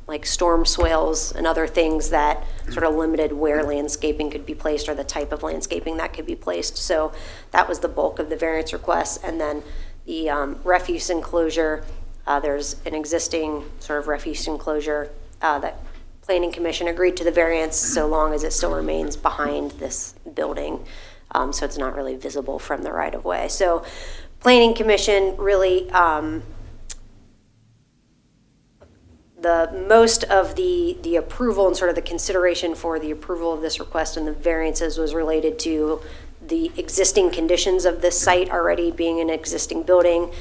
like storm swales and other things that sort of limited where landscaping could be placed or the type of landscaping that could be placed. So that was the bulk of the variance requests. And then the refuse enclosure, there's an existing sort of refuse enclosure that Planning Commission agreed to the variance so long as it still remains behind this building. So it's not really visible from the right of way. So Planning Commission really, the most of the approval and sort of the consideration for the approval of this request and the variances was related to the existing conditions of this site already being an existing building,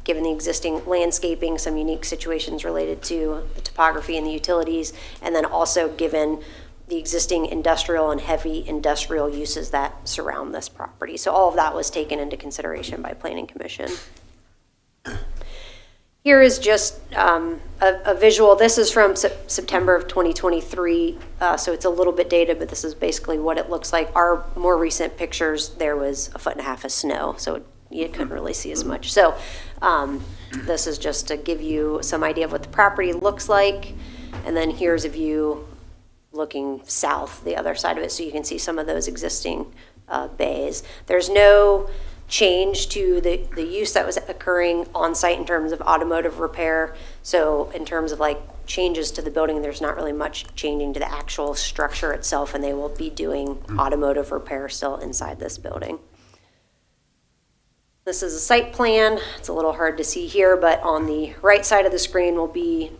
given the existing landscaping, some unique situations related to the topography and the utilities, and then also given the existing industrial and heavy industrial uses that surround this property. So all of that was taken into consideration by Planning Commission. Here is just a visual. This is from September of 2023, so it's a little bit dated, but this is basically what it looks like. Our more recent pictures, there was 1.5 feet of snow, so you couldn't really see as much. So this is just to give you some idea of what the property looks like, and then here's a view looking south, the other side of it, so you can see some of those existing bays. There's no change to the use that was occurring on site in terms of automotive repair. So in terms of like changes to the building, there's not really much changing to the actual structure itself, and they will be doing automotive repair still inside this building. This is a site plan. It's a little hard to see here, but on the right side of the screen will be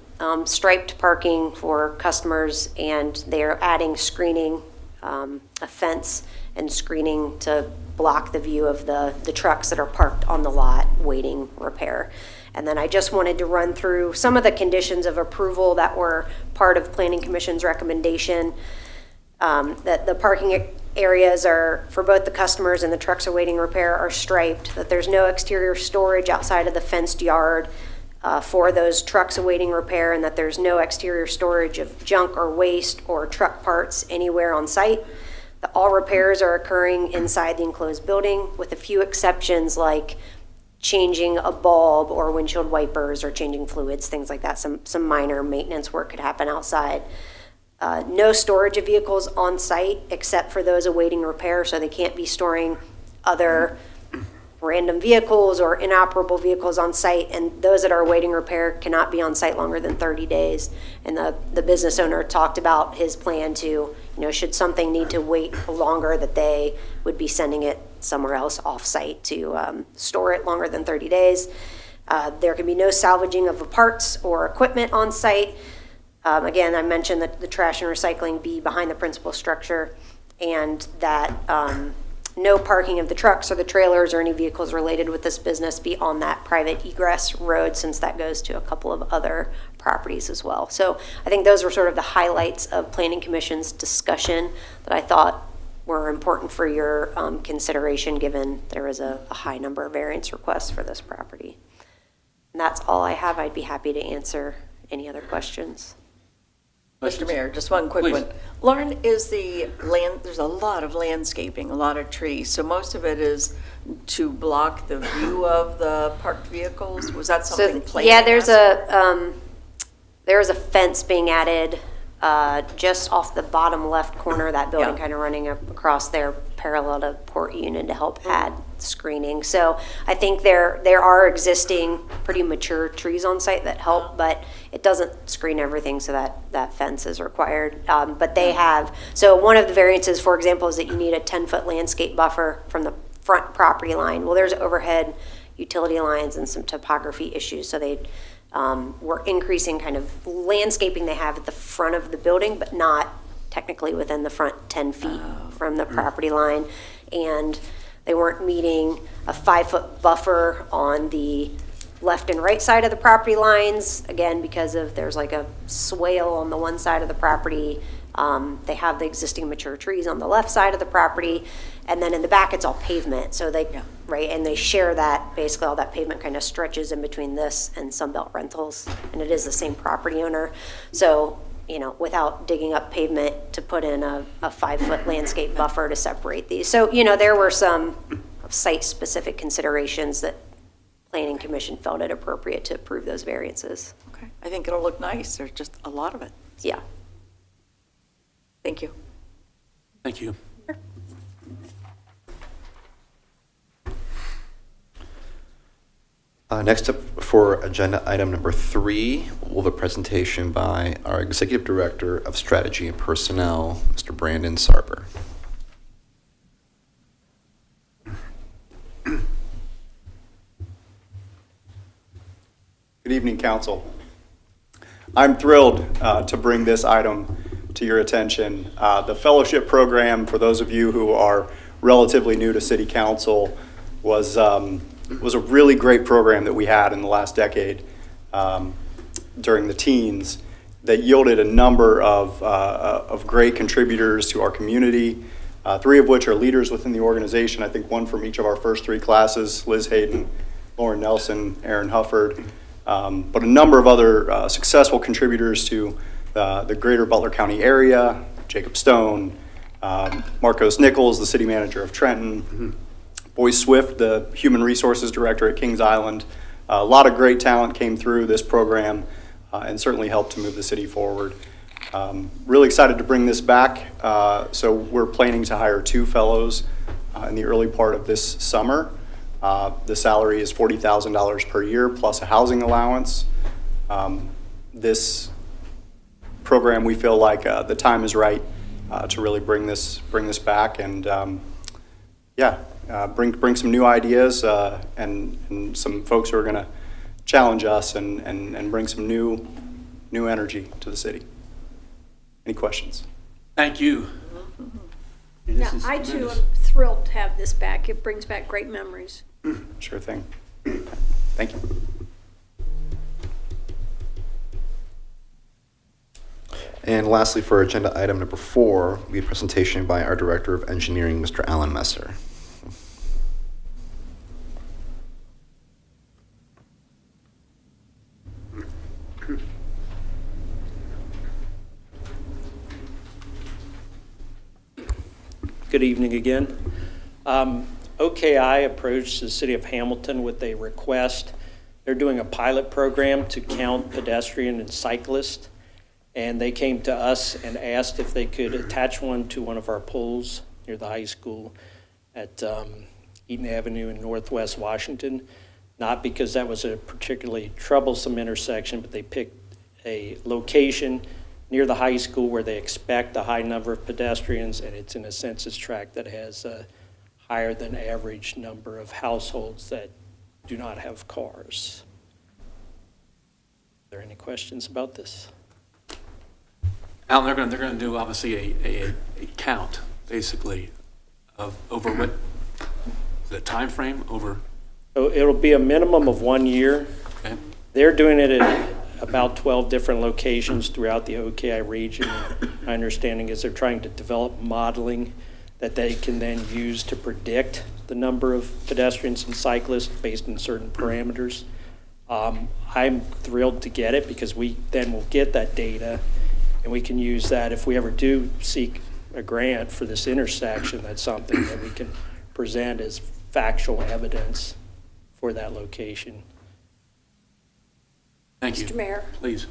striped parking for customers, and they're adding screening, a fence and screening to block the view of the trucks that are parked on the lot waiting repair. And then I just wanted to run through some of the conditions of approval that were part of Planning Commission's recommendation. That the parking areas are, for both the customers and the trucks awaiting repair, are striped, that there's no exterior storage outside of the fenced yard for those trucks awaiting repair, and that there's no exterior storage of junk or waste or truck parts anywhere on site. That all repairs are occurring inside the enclosed building, with a few exceptions like changing a bulb or windshield wipers or changing fluids, things like that. Some minor maintenance work could happen outside. No storage of vehicles on site except for those awaiting repair, so they can't be storing other random vehicles or inoperable vehicles on site, and those that are awaiting repair cannot be on site longer than 30 days. And the business owner talked about his plan to, should something need to wait longer, that they would be sending it somewhere else off site to store it longer than 30 days. There can be no salvaging of parts or equipment on site. Again, I mentioned that the trash and recycling be behind the principal structure, and that no parking of the trucks or the trailers or any vehicles related with this business be on that private egress road, since that goes to a couple of other properties as well. So I think those were sort of the highlights of Planning Commission's discussion that I thought were important for your consideration, given there was a high number of variance requests for this property. And that's all I have. I'd be happy to answer any other questions. Mr. Mayor, just one quick one. Lauren, is the land, there's a lot of landscaping, a lot of trees, so most of it is to block the view of the parked vehicles? Was that something planned? Yeah, there's a fence being added just off the bottom left corner of that building, kind of running across there parallel to Port Union to help add screening. So I think there are existing pretty mature trees on site that help, but it doesn't screen everything, so that fence is required. But they have, so one of the variances, for example, is that you need a 10-foot landscape buffer from the front property line. Well, there's overhead utility lines and some topography issues, so they were increasing kind of landscaping they have at the front of the building, but not technically within the front 10 feet from the property line. And they weren't meeting a 5-foot buffer on the left and right side of the property lines, again, because of, there's like a swale on the one side of the property. They have the existing mature trees on the left side of the property, and then in the back, it's all pavement, so they, right, and they share that, basically all that pavement kind of stretches in between this and Sunbelt Rentals, and it is the same property owner. So, you know, without digging up pavement to put in a 5-foot landscape buffer to separate these. So, you know, there were some site-specific considerations that Planning Commission felt it appropriate to approve those variances. Okay, I think it'll look nice. There's just a lot of it. Yeah. Thank you. Thank you. Next up for agenda item number 3, we'll have a presentation by our Executive Director of Strategy and Personnel, Mr. Brandon Sarper. Good evening, Council. I'm thrilled to bring this item to your attention. The fellowship program, for those of you who are relatively new to City Council, was a really great program that we had in the last decade during the teens that yielded a number of great contributors to our community, 3 of which are leaders within the organization. I think 1 from each of our first 3 classes, Liz Hayden, Lauren Nelson, Aaron Hufford, but a number of other successful contributors to the greater Butler County area, Jacob Stone, Marcos Nichols, the city manager of Trenton, Boyce Swift, the human resources director at Kings Island. A lot of great talent came through this program and certainly helped to move the city forward. Really excited to bring this back. So we're planning to hire 2 fellows in the early part of this summer. The salary is $40,000 per year plus a housing allowance. This program, we feel like the time is right to really bring this back and bring some new ideas and some folks who are going to challenge us and bring some new energy to the city. Any questions? Thank you. Now, I too am thrilled to have this back. It brings back great memories. Sure thing. Thank you. And lastly, for agenda item number 4, will be a presentation by our Director of Engineering, Mr. Alan Messer. Good evening again. OKI approached the city of Hamilton with a request. They're doing a pilot program to count pedestrian and cyclists, and they came to us and asked if they could attach one to one of our poles near the high school at Eaton Avenue in Northwest Washington. Not because that was a particularly troublesome intersection, but they picked a location near the high school where they expect a high number of pedestrians, and it's in a census tract that has a higher than average number of households that do not have cars. Are there any questions about this? Alan, they're going to do obviously a count, basically, of over what, the time frame over? So it'll be a minimum of 1 year. Okay. They're doing it at about 12 different locations throughout the OKI region. My understanding is they're trying to develop modeling that they can then use to predict the number of pedestrians and cyclists based on certain parameters. I'm thrilled to get it because we then will get that data and we can use that if we ever do seek a grant for this intersection. That's something that we can present as factual evidence for that location. Thank you. Mr. Mayor. Please.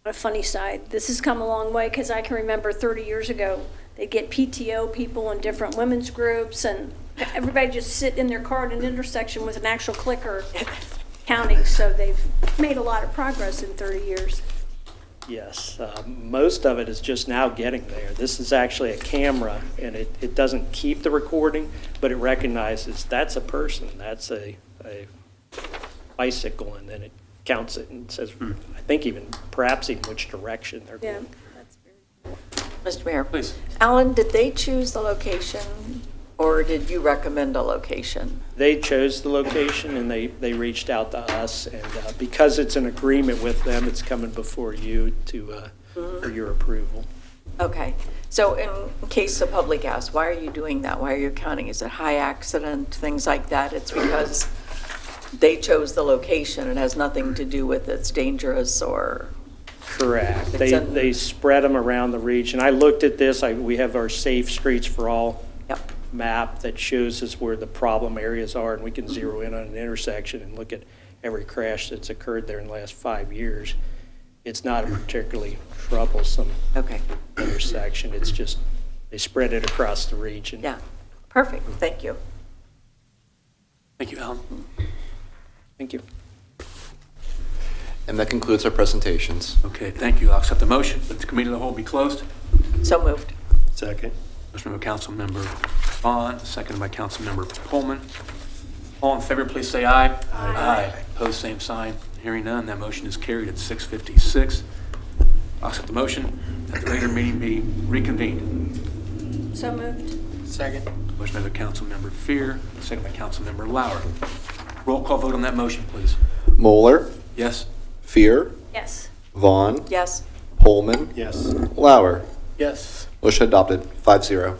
On a funny side, this has come a long way because I can remember 30 years ago, they'd get PTO people in different women's groups and everybody just sit in their car at an intersection with an actual clicker counting. So they've made a lot of progress in 30 years. Yes, most of it is just now getting there. This is actually a camera, and it doesn't keep the recording, but it recognizes that's a person, that's a bicycle, and then it counts it and says, I think perhaps even which direction they're going. Mr. Mayor. Please. Alan, did they choose the location Or did you recommend a location? They chose the location and they reached out to us, and because it's an agreement with them, it's coming before you to, for your approval. Okay, so in case the public asks, why are you doing that? Why are you counting? Is it high accident, things like that? It's because they chose the location. It has nothing to do with it's dangerous or... Correct. They spread them around the region. I looked at this. We have our Safe Streets for All map that shows us where the problem areas are, and we can zero in on an intersection and look at every crash that's occurred there in the last 5 years. It's not a particularly troublesome intersection. It's just they spread it across the region. Yeah, perfect. Thank you. Thank you, Alan. Thank you. And that concludes our presentations. Okay, thank you. I'll accept the motion that the committee of the whole be closed. So moved. Second. Motion by Councilmember Vaughn, seconded by Councilmember Pullman. All in favor, please say aye. Aye. Opposed, same sign. Hearing none, that motion is carried at 6:56. I'll accept the motion that the regular meeting be reconvened. So moved. Second. Motion by Councilmember Fear, seconded by Councilmember Lauer. Roll call vote on that motion, please. Moeller, Yes? Fear, Yes. Vaughn, Yes. Pullman, Yes. Lauer. Yes. Motion adopted, 5-0.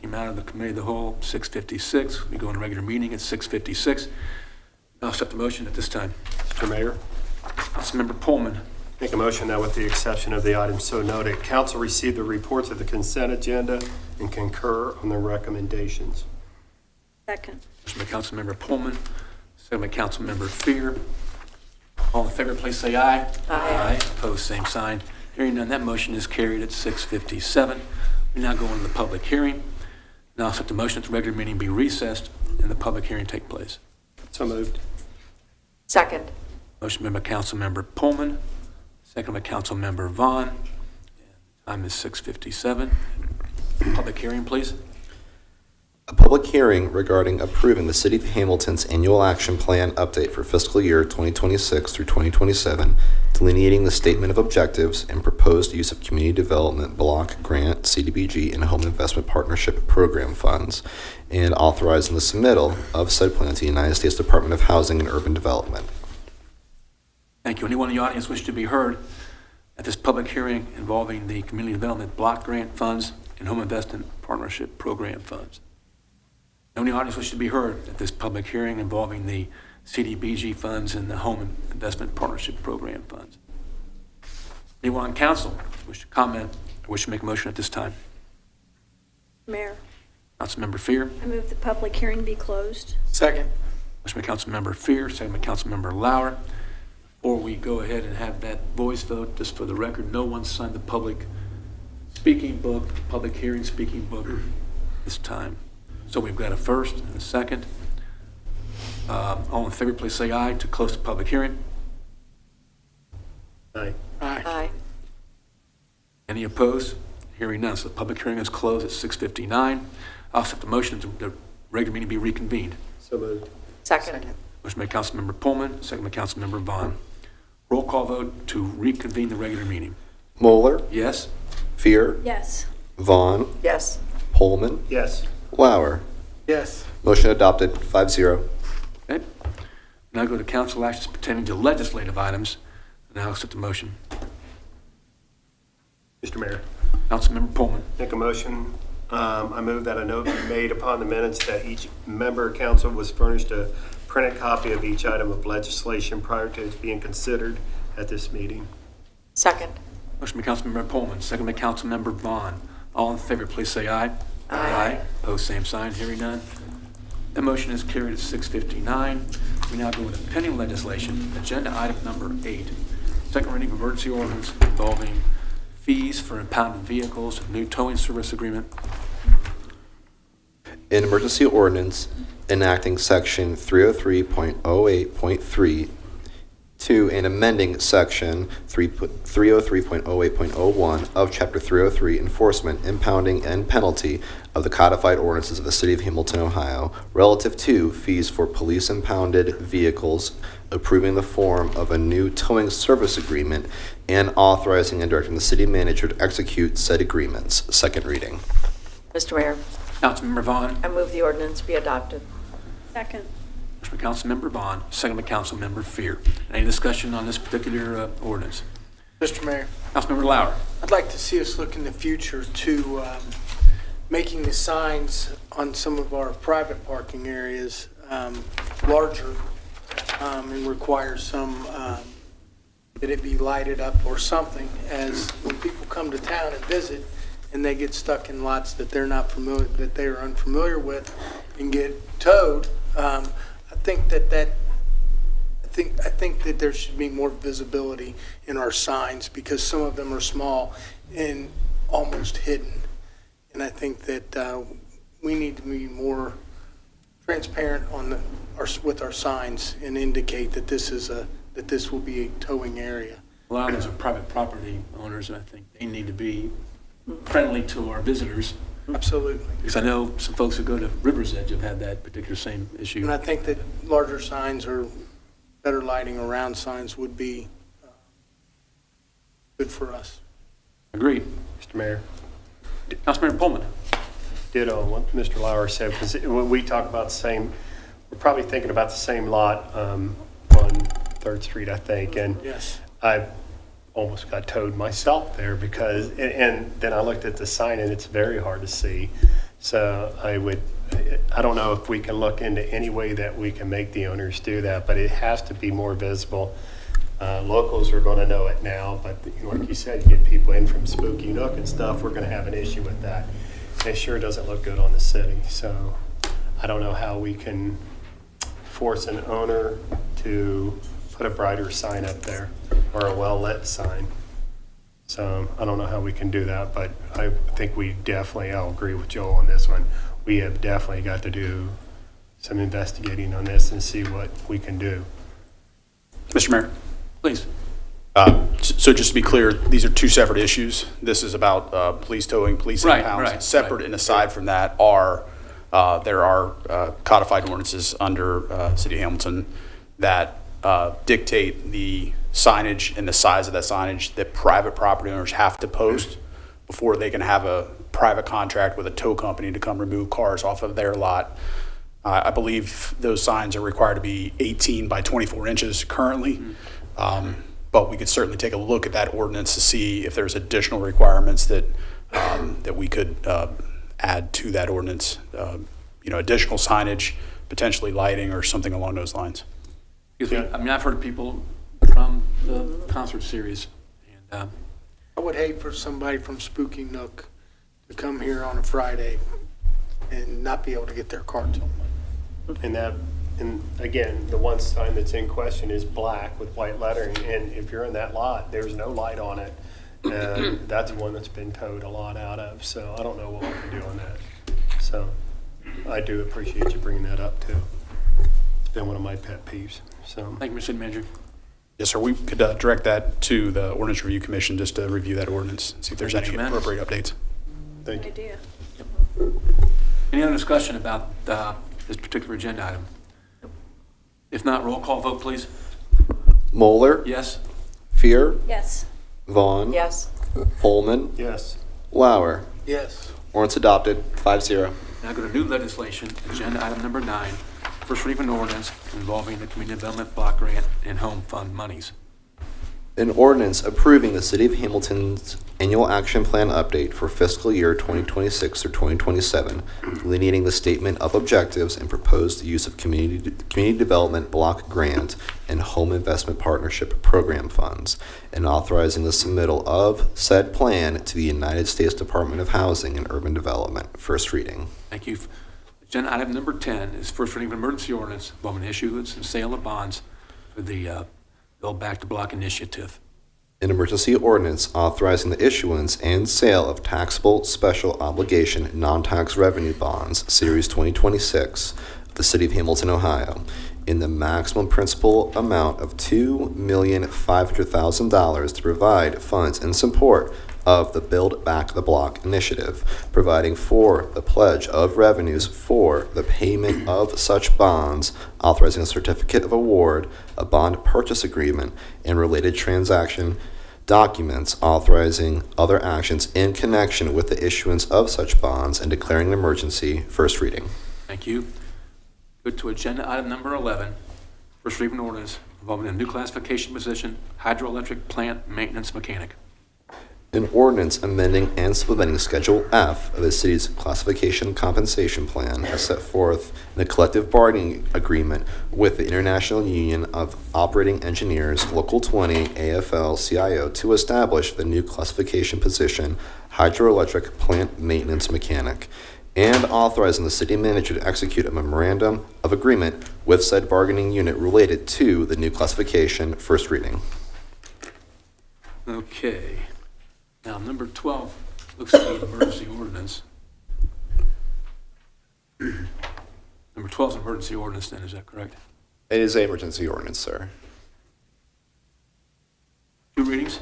Came out of the committee of the whole, 6:56. We go into regular meeting at 6:56. I'll accept the motion at this time. Mr. Mayor, Councilmember Pullman. make a motion that with the exception of the items so noted, council receive the reports of the consent agenda and concur on the recommendations. Second. Motion by Councilmember Pullman, second by Councilmember Fear. All in favor, please say aye. Aye. Opposed, same sign. Hearing none, that motion is carried at 6:57. We now go into the public hearing. Now I'll accept the motion that the regular meeting be recessed and the public hearing take place. So moved. Second. Motion made by Councilmember Pullman, second by Councilmember Vaughn. Time is 6:57. Public hearing, please. A public hearing regarding approving the City of Hamilton's annual action plan update for fiscal year 2026 through 2027, delineating the statement of objectives and proposed use of community development block grant, CDBG, and home investment partnership program funds, and authorizing the submittal of said plan to the United States Department of Housing and Urban Development. Thank you. Anyone in the audience wish to be heard at this public hearing involving the community development block grant funds and home investment partnership program funds? Anyone in the audience wish to be heard at this public hearing involving the CDBG funds and the home investment partnership program funds? Anyone on council wish to comment or wish to make a motion at this time? Mayor, Councilmember Fear. I move the public hearing be closed. Second. Motion by Councilmember Fear, second by Councilmember Lauer. Before we go ahead and have that voice vote, just for the record, no one signed the public speaking book, public hearing speaking book this time. So we've got a first and a second. All in favor, please say aye to close the public hearing. Aye. Aye. Any opposed? Hearing none, so the public hearing is closed at 6:59. I'll accept the motion that the regular meeting be reconvened. So moved. Second. Motion by Councilmember Pullman, second by Councilmember Vaughn. Roll call vote to reconvene the regular meeting. Moeller, Yes? Fear, Yes. Vaughn, Yes. Pullman, Yes. Lauer. Yes. Motion adopted, 5-0. Okay. Now go to council actions pertaining to legislative items. Now I'll accept the motion. Mr. Mayor, Councilmember Pullman. make a motion. I move that a note be made upon the minutes that each member of council was furnished a printed copy of each item of legislation prior to its being considered at this meeting. Second. Motion by Councilmember Pullman, second by Councilmember Vaughn. All in favor, please say aye. Aye. Opposed, same sign. Hearing none. The motion is carried at 6:59. We now go into pending legislation. Agenda item number 8. Second reading of emergency ordinance involving fees for impounded vehicles, new towing service agreement. An emergency ordinance enacting section 303.08.3 2 and amending section 303.08.01 of chapter 303 enforcement, impounding, and penalty of the codified ordinances of the city of Hamilton, Ohio, relative to fees for police impounded vehicles, approving the form of a new towing service agreement, and authorizing and directing the city manager to execute said agreements. Second reading. Mr. Mayor, Councilmember Vaughn. I move the ordinance be adopted. Second. Motion by Councilmember Vaughn, second by Councilmember Fear. Any discussion on this particular ordinance? Mr. Mayor, Councilmember Lauer. I'd like to see us look in the future to making the signs on some of our private parking areas larger and require some, that it be lighted up or something, as when people come to town and visit and they get stuck in lots that they're not familiar, that they are unfamiliar with and get towed, I think that there should be more visibility in our signs because some of them are small and almost hidden. And I think that we need to be more transparent on with our signs and indicate that this will be a towing area. A lot of those are private property owners, and I think they need to be friendly to our visitors. Absolutely. Because I know some folks who go to River's Edge have had that particular same issue. And I think that larger signs or better lighting around signs would be good for us. Agreed. Mr. Mayor. Councilmember Pullman. Ditto on what Mr. Lauer said, because when we talk about the same, we're probably thinking about the same lot on 3rd Street, I think. And yes, I almost got towed myself there because, and then I looked at the sign and it's very hard to see. So I don't know if we can look into any way that we can make the owners do that, but it has to be more visible. Locals are going to know it now, but like you said, you get people in from Spooky Nook and stuff, we're going to have an issue with that. It sure doesn't look good on the city. So I don't know how we can force an owner to put a brighter sign up there or a well-lit sign. So I don't know how we can do that, but I think I'll agree with Joel on this one. We have definitely got to do some investigating on this and see what we can do. Mr. Mayor. Please. So just to be clear, these are two separate issues. This is about police towing, police impounds. Right, separate and aside from that there are codified ordinances under City of Hamilton that dictate the signage and the size of that signage that private property owners have to post before they can have a private contract with a tow company to come remove cars off of their lot. I believe those signs are required to be 18 by 24 inches currently. But we could certainly take a look at that ordinance to see if there's additional requirements that that we could add to that ordinance. Additional signage, potentially lighting or something along those lines. I mean, I've heard people from the concert series. And, I would hate for somebody from Spooky Nook to come here on a Friday and not be able to get their car towed. And again, the one sign that's in question is black with white lettering, and if you're in that lot, there's no light on it. And that's one that's been towed a lot out of, so I don't know what we can do on that. So I do appreciate you bringing that up too. It's been one of my pet peeves. So thank you, Mr. City Manager. Yes, sir. We could direct that to the Ordinance Review Commission just to review that ordinance, see if there's any appropriate updates. Thank you. Idea. Any other discussion about this particular agenda item? If not, roll call vote, please. Moeller. Yes. Fear. Yes. Vaughn. Yes. Holman. Yes. Lauer. Yes. Ordinance adopted, 5-0. Now go to new legislation, agenda item number 9, first reading of an ordinance involving the Community Development Block Grant and Home Fund monies. An ordinance approving the City of Hamilton's annual action plan update for fiscal year 2026 through 2027, delineating the statement of objectives and proposed use of community development block grant and home investment partnership program funds, and authorizing the submittal of said plan to the United States Department of Housing and Urban Development. First reading. Thank you. Agenda item number 10 is first reading of an emergency ordinance involving issuance and sale of bonds for the Build Back the Block initiative. An emergency ordinance authorizing the issuance and sale of taxable special obligation non-tax revenue bonds, Series 2026, of the City of Hamilton, Ohio, in the maximum principal amount of $2,500,000 to provide funds in support of the Build Back the Block initiative, providing for the pledge of revenues for the payment of such bonds, authorizing a certificate of award, a bond purchase agreement, and related transaction documents authorizing other actions in connection with the issuance of such bonds and declaring an emergency. First reading. Thank you. Go to agenda item number 11, first reading ordinance involving a new classification position, hydroelectric plant maintenance mechanic. An ordinance amending and supplementing Schedule F of the city's classification compensation plan as set forth in a collective bargaining agreement with the International Union of Operating Engineers, Local 20, AFL-CIO, to establish the new classification position, hydroelectric plant maintenance mechanic, and authorizing the city manager to execute a memorandum of agreement with said bargaining unit related to the new classification. First reading. Okay. Now, number 12 looks to be an emergency ordinance. Number 12 is an emergency ordinance then, is that correct? It is an emergency ordinance, sir. 2 readings?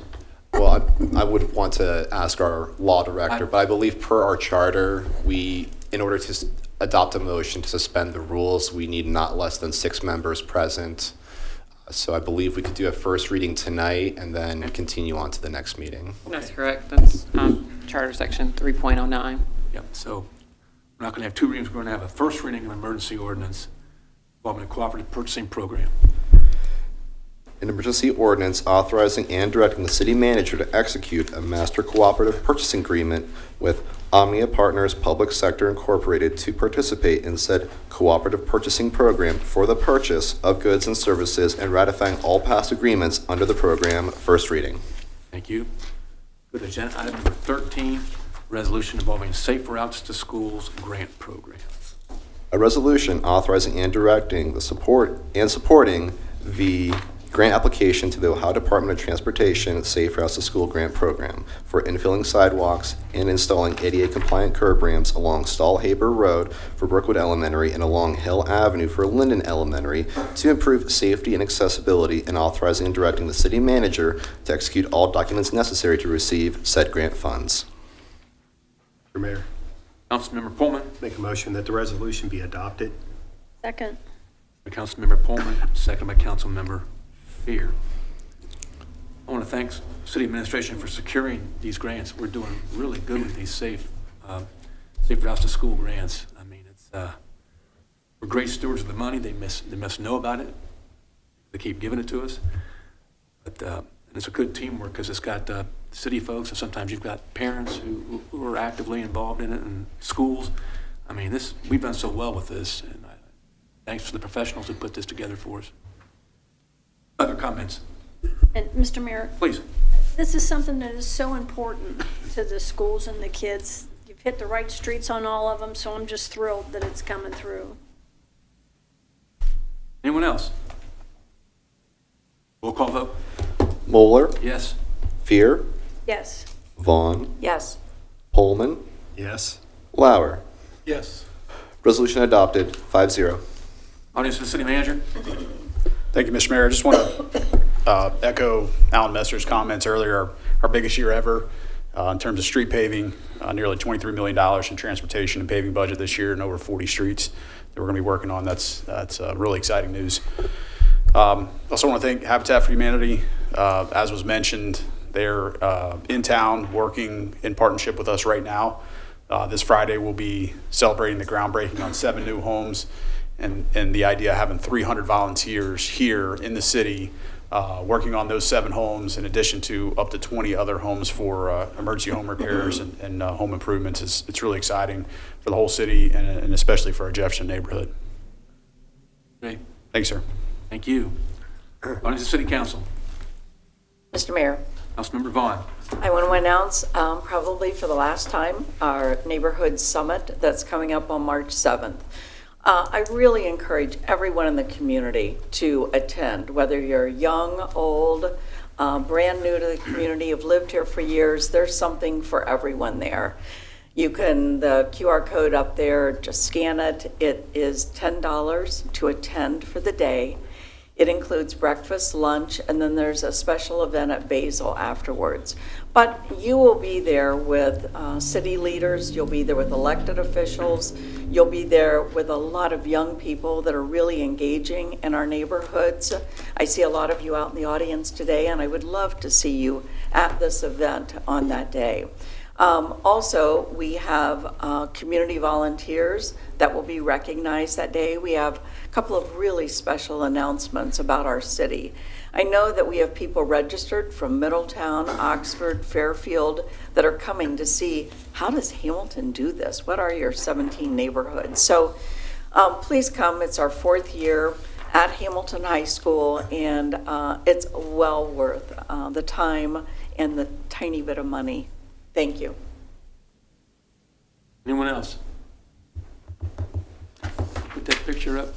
Well, I would want to ask our law director, but I believe per our charter, in order to adopt a motion to suspend the rules, we need not less than 6 members present. So I believe we could do a first reading tonight and then continue on to the next meeting. That's correct. That's Charter Section 3.09. Yep, so we're not going to have 2 readings. We're going to have a first reading of an emergency ordinance involving a cooperative purchasing program. An emergency ordinance authorizing and directing the city manager to execute a master cooperative purchasing agreement with Omnia Partners Public Sector Incorporated to participate in said cooperative purchasing program for the purchase of goods and services and ratifying all past agreements under the program. First reading. Thank you. Go to agenda item number 13, resolution involving safe routes to schools grant program. A resolution authorizing and directing the supporting the grant application to the Ohio Department of Transportation Safe Routes to School Grant Program for infilling sidewalks and installing ADA-compliant curb ramps along Stahlhaber Road for Brookwood Elementary and along Hill Avenue for Linden Elementary to improve safety and accessibility, and authorizing and directing the city manager to execute all documents necessary to receive said grant funds. Mr. Mayor, Councilmember Pullman. make a motion that the resolution be adopted. Second. By Councilmember Pullman, second by Councilmember Fear. I want to thank City Administration for securing these grants. We're doing really good with these safe routes to school grants. I mean, we're great stewards of the money. They must know about it. They keep giving it to us. But and it's a good teamwork because it's got city folks, and sometimes you've got parents who are actively involved in it, and schools. I mean, we've done so well with this, and thanks to the professionals who put this together for us. Other comments? And Mr. Mayor, Please. this is something that is so important to the schools and the kids. You've hit the right streets on all of them, so I'm just thrilled that it's coming through. Anyone else? Roll call vote. Moeller, Yes. Fear, Yes. Vaughn, Yes. Pullman, Yes. Lauer. Yes. Resolution adopted, 5-0. Audience for the city manager? Thank you, Mr. Mayor. I just want to echo Alan Messer's comments earlier. Our biggest year ever in terms of street paving, nearly $23 million in transportation and paving budget this year, and over 40 streets that we're going to be working on. That's really exciting news. Also want to thank Habitat for Humanity. As was mentioned, they're in town working in partnership with us right now. This Friday we'll be celebrating the groundbreaking on 7 new homes. And the idea of having 300 volunteers here in the city working on those 7 homes, in addition to up to 20 other homes for emergency home repairs and home improvements, it's really exciting for the whole city and especially for our Jefferson neighborhood. Great. Thanks, sir. Thank you. Audience of City Council. Mr. Mayor, Councilmember Vaughn. I want to announce, probably for the last time, our neighborhood summit that's coming up on March 7th. I really encourage everyone in the community to attend, whether you're young, old, brand new to the community, have lived here for years. There's something for everyone there. You can, the QR code up there, just scan it. It is $10 to attend for the day. It includes breakfast, lunch, and then there's a special event at Basil afterwards. But you will be there with city leaders, you'll be there with elected officials, you'll be there with a lot of young people that are really engaging in our neighborhoods. I see a lot of you out in the audience today, and I would love to see you at this event on that day. Also, we have community volunteers that will be recognized that day. We have a couple of really special announcements about our city. I know that we have people registered from Middletown, Oxford, Fairfield that are coming to see, how does Hamilton do this? What are your 17 neighborhoods? So please come. It's our 4th year at Hamilton High School, and it's well worth the time and the tiny bit of money. Thank you. Anyone else? Put that picture up.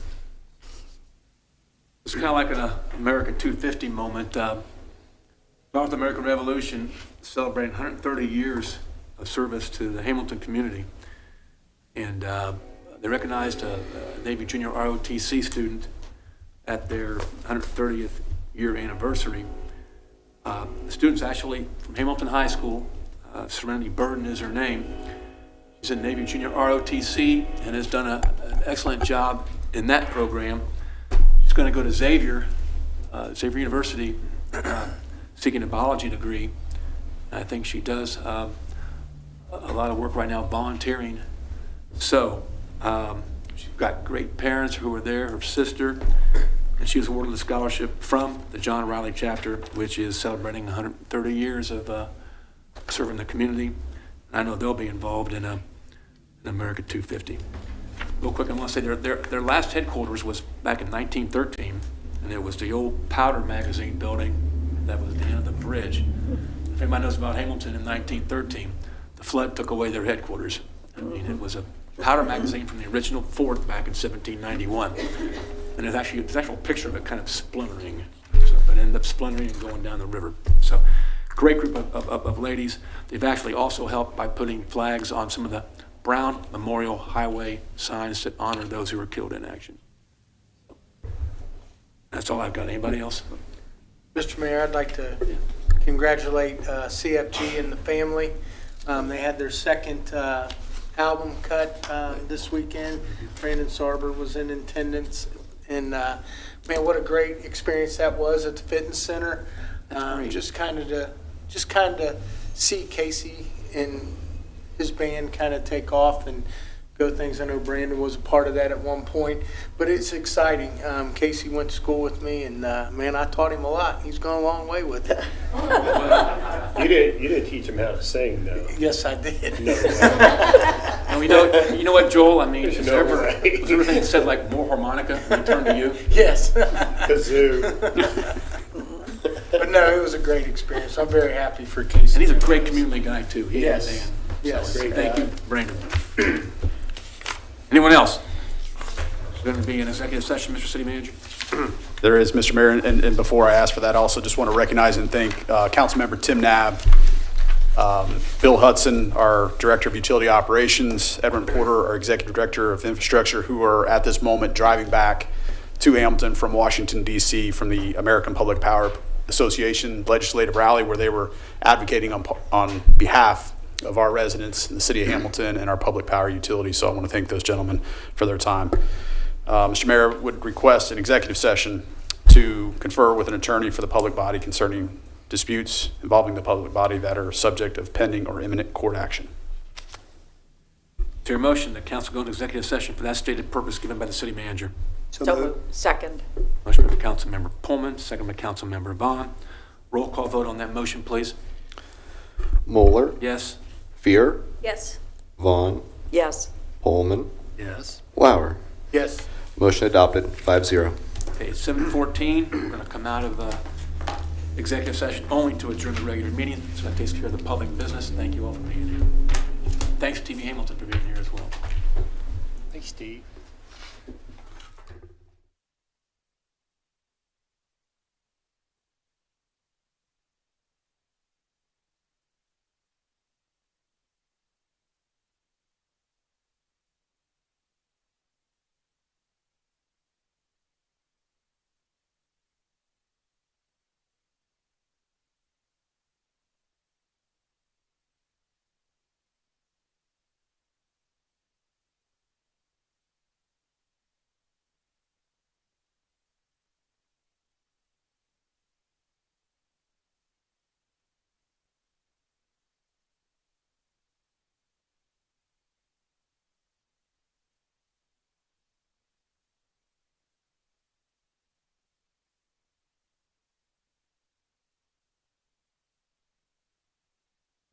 It's kind of like an American 250 moment. North American Revolution celebrating 130 years of service to the Hamilton community. And they recognized a Navy Junior ROTC student at their 130th year anniversary. The student's actually from Hamilton High School. Serenity Burden is her name. She's in Navy Junior ROTC and has done an excellent job in that program. She's going to go to Xavier University, seeking a biology degree. I think she does a lot of work right now volunteering. So she's got great parents who were there, her sister, and she was awarded a scholarship from the John Riley chapter, which is celebrating 130 years of serving the community. And I know they'll be involved in an American 250. Real quick, I want to say their last headquarters was back in 1913, and it was the old Powder magazine building that was at the end of the bridge. If anybody knows about Hamilton in 1913, the flood took away their headquarters. I mean, it was a Powder magazine from the original fort back in 1791. And there's actually an actual picture of it kind of splintering. So it ended up splintering and going down the river. So great group of ladies. They've actually also helped by putting flags on some of the Brown Memorial Highway signs that honor those who were killed in action. That's all I've got. Anybody else? Mr. Mayor, I'd like to congratulate CFG and the family. They had their second album cut this weekend. Brandon Sarber was in attendance, and man, what a great experience that was at the fitness center. Just kind of see Casey and his band kind of take off and go things. I know Brandon was a part of that at one point, but it's exciting. Casey went to school with me, and man, I taught him a lot. He's gone a long way with it. You didn't teach him how to sing, though. Yes, I did. No And you know what, Joel? I mean, was everything said like more harmonica and turn to you? Yes. Kazoo. But no, it was a great experience. I'm very happy for Casey. And he's a great community guy too. He Yes. is, Dan. Yes. So, thank you, Brandon. Anyone else? Is there going to be an executive session, Mr. City Manager? There is, Mr. Mayor, and before I ask for that, I also just want to recognize and thank Councilmember Tim Nab, Bill Hudson, our Director of Utility Operations, Edwin Porter, our Executive Director of Infrastructure, who are at this moment driving back to Hamilton from Washington, D.C., from the American Public Power Association legislative rally, where they were advocating on behalf of our residents in the city of Hamilton and our public power utility. So I want to thank those gentlemen for their time. Mr. Mayor, would request an executive session to confer with an attorney for the public body concerning disputes involving the public body that are subject of pending or imminent court action. Is there a motion that council go into executive session for that stated purpose given by the city manager? So moved. Second. Motion by Councilmember Pullman, second by Councilmember Vaughn. Roll call vote on that motion, please. Moeller, Yes. Fear, Yes. Vaughn, Yes. Pullman, Yes. Lauer. Yes. Motion adopted, 5-0. Okay, it's 7:14. We're going to come out of executive session only to adjourn the regular meeting. So that takes care of the public business. Thank you all for being here. Thanks, TV Hamilton, for being here as well. Thanks, Steve.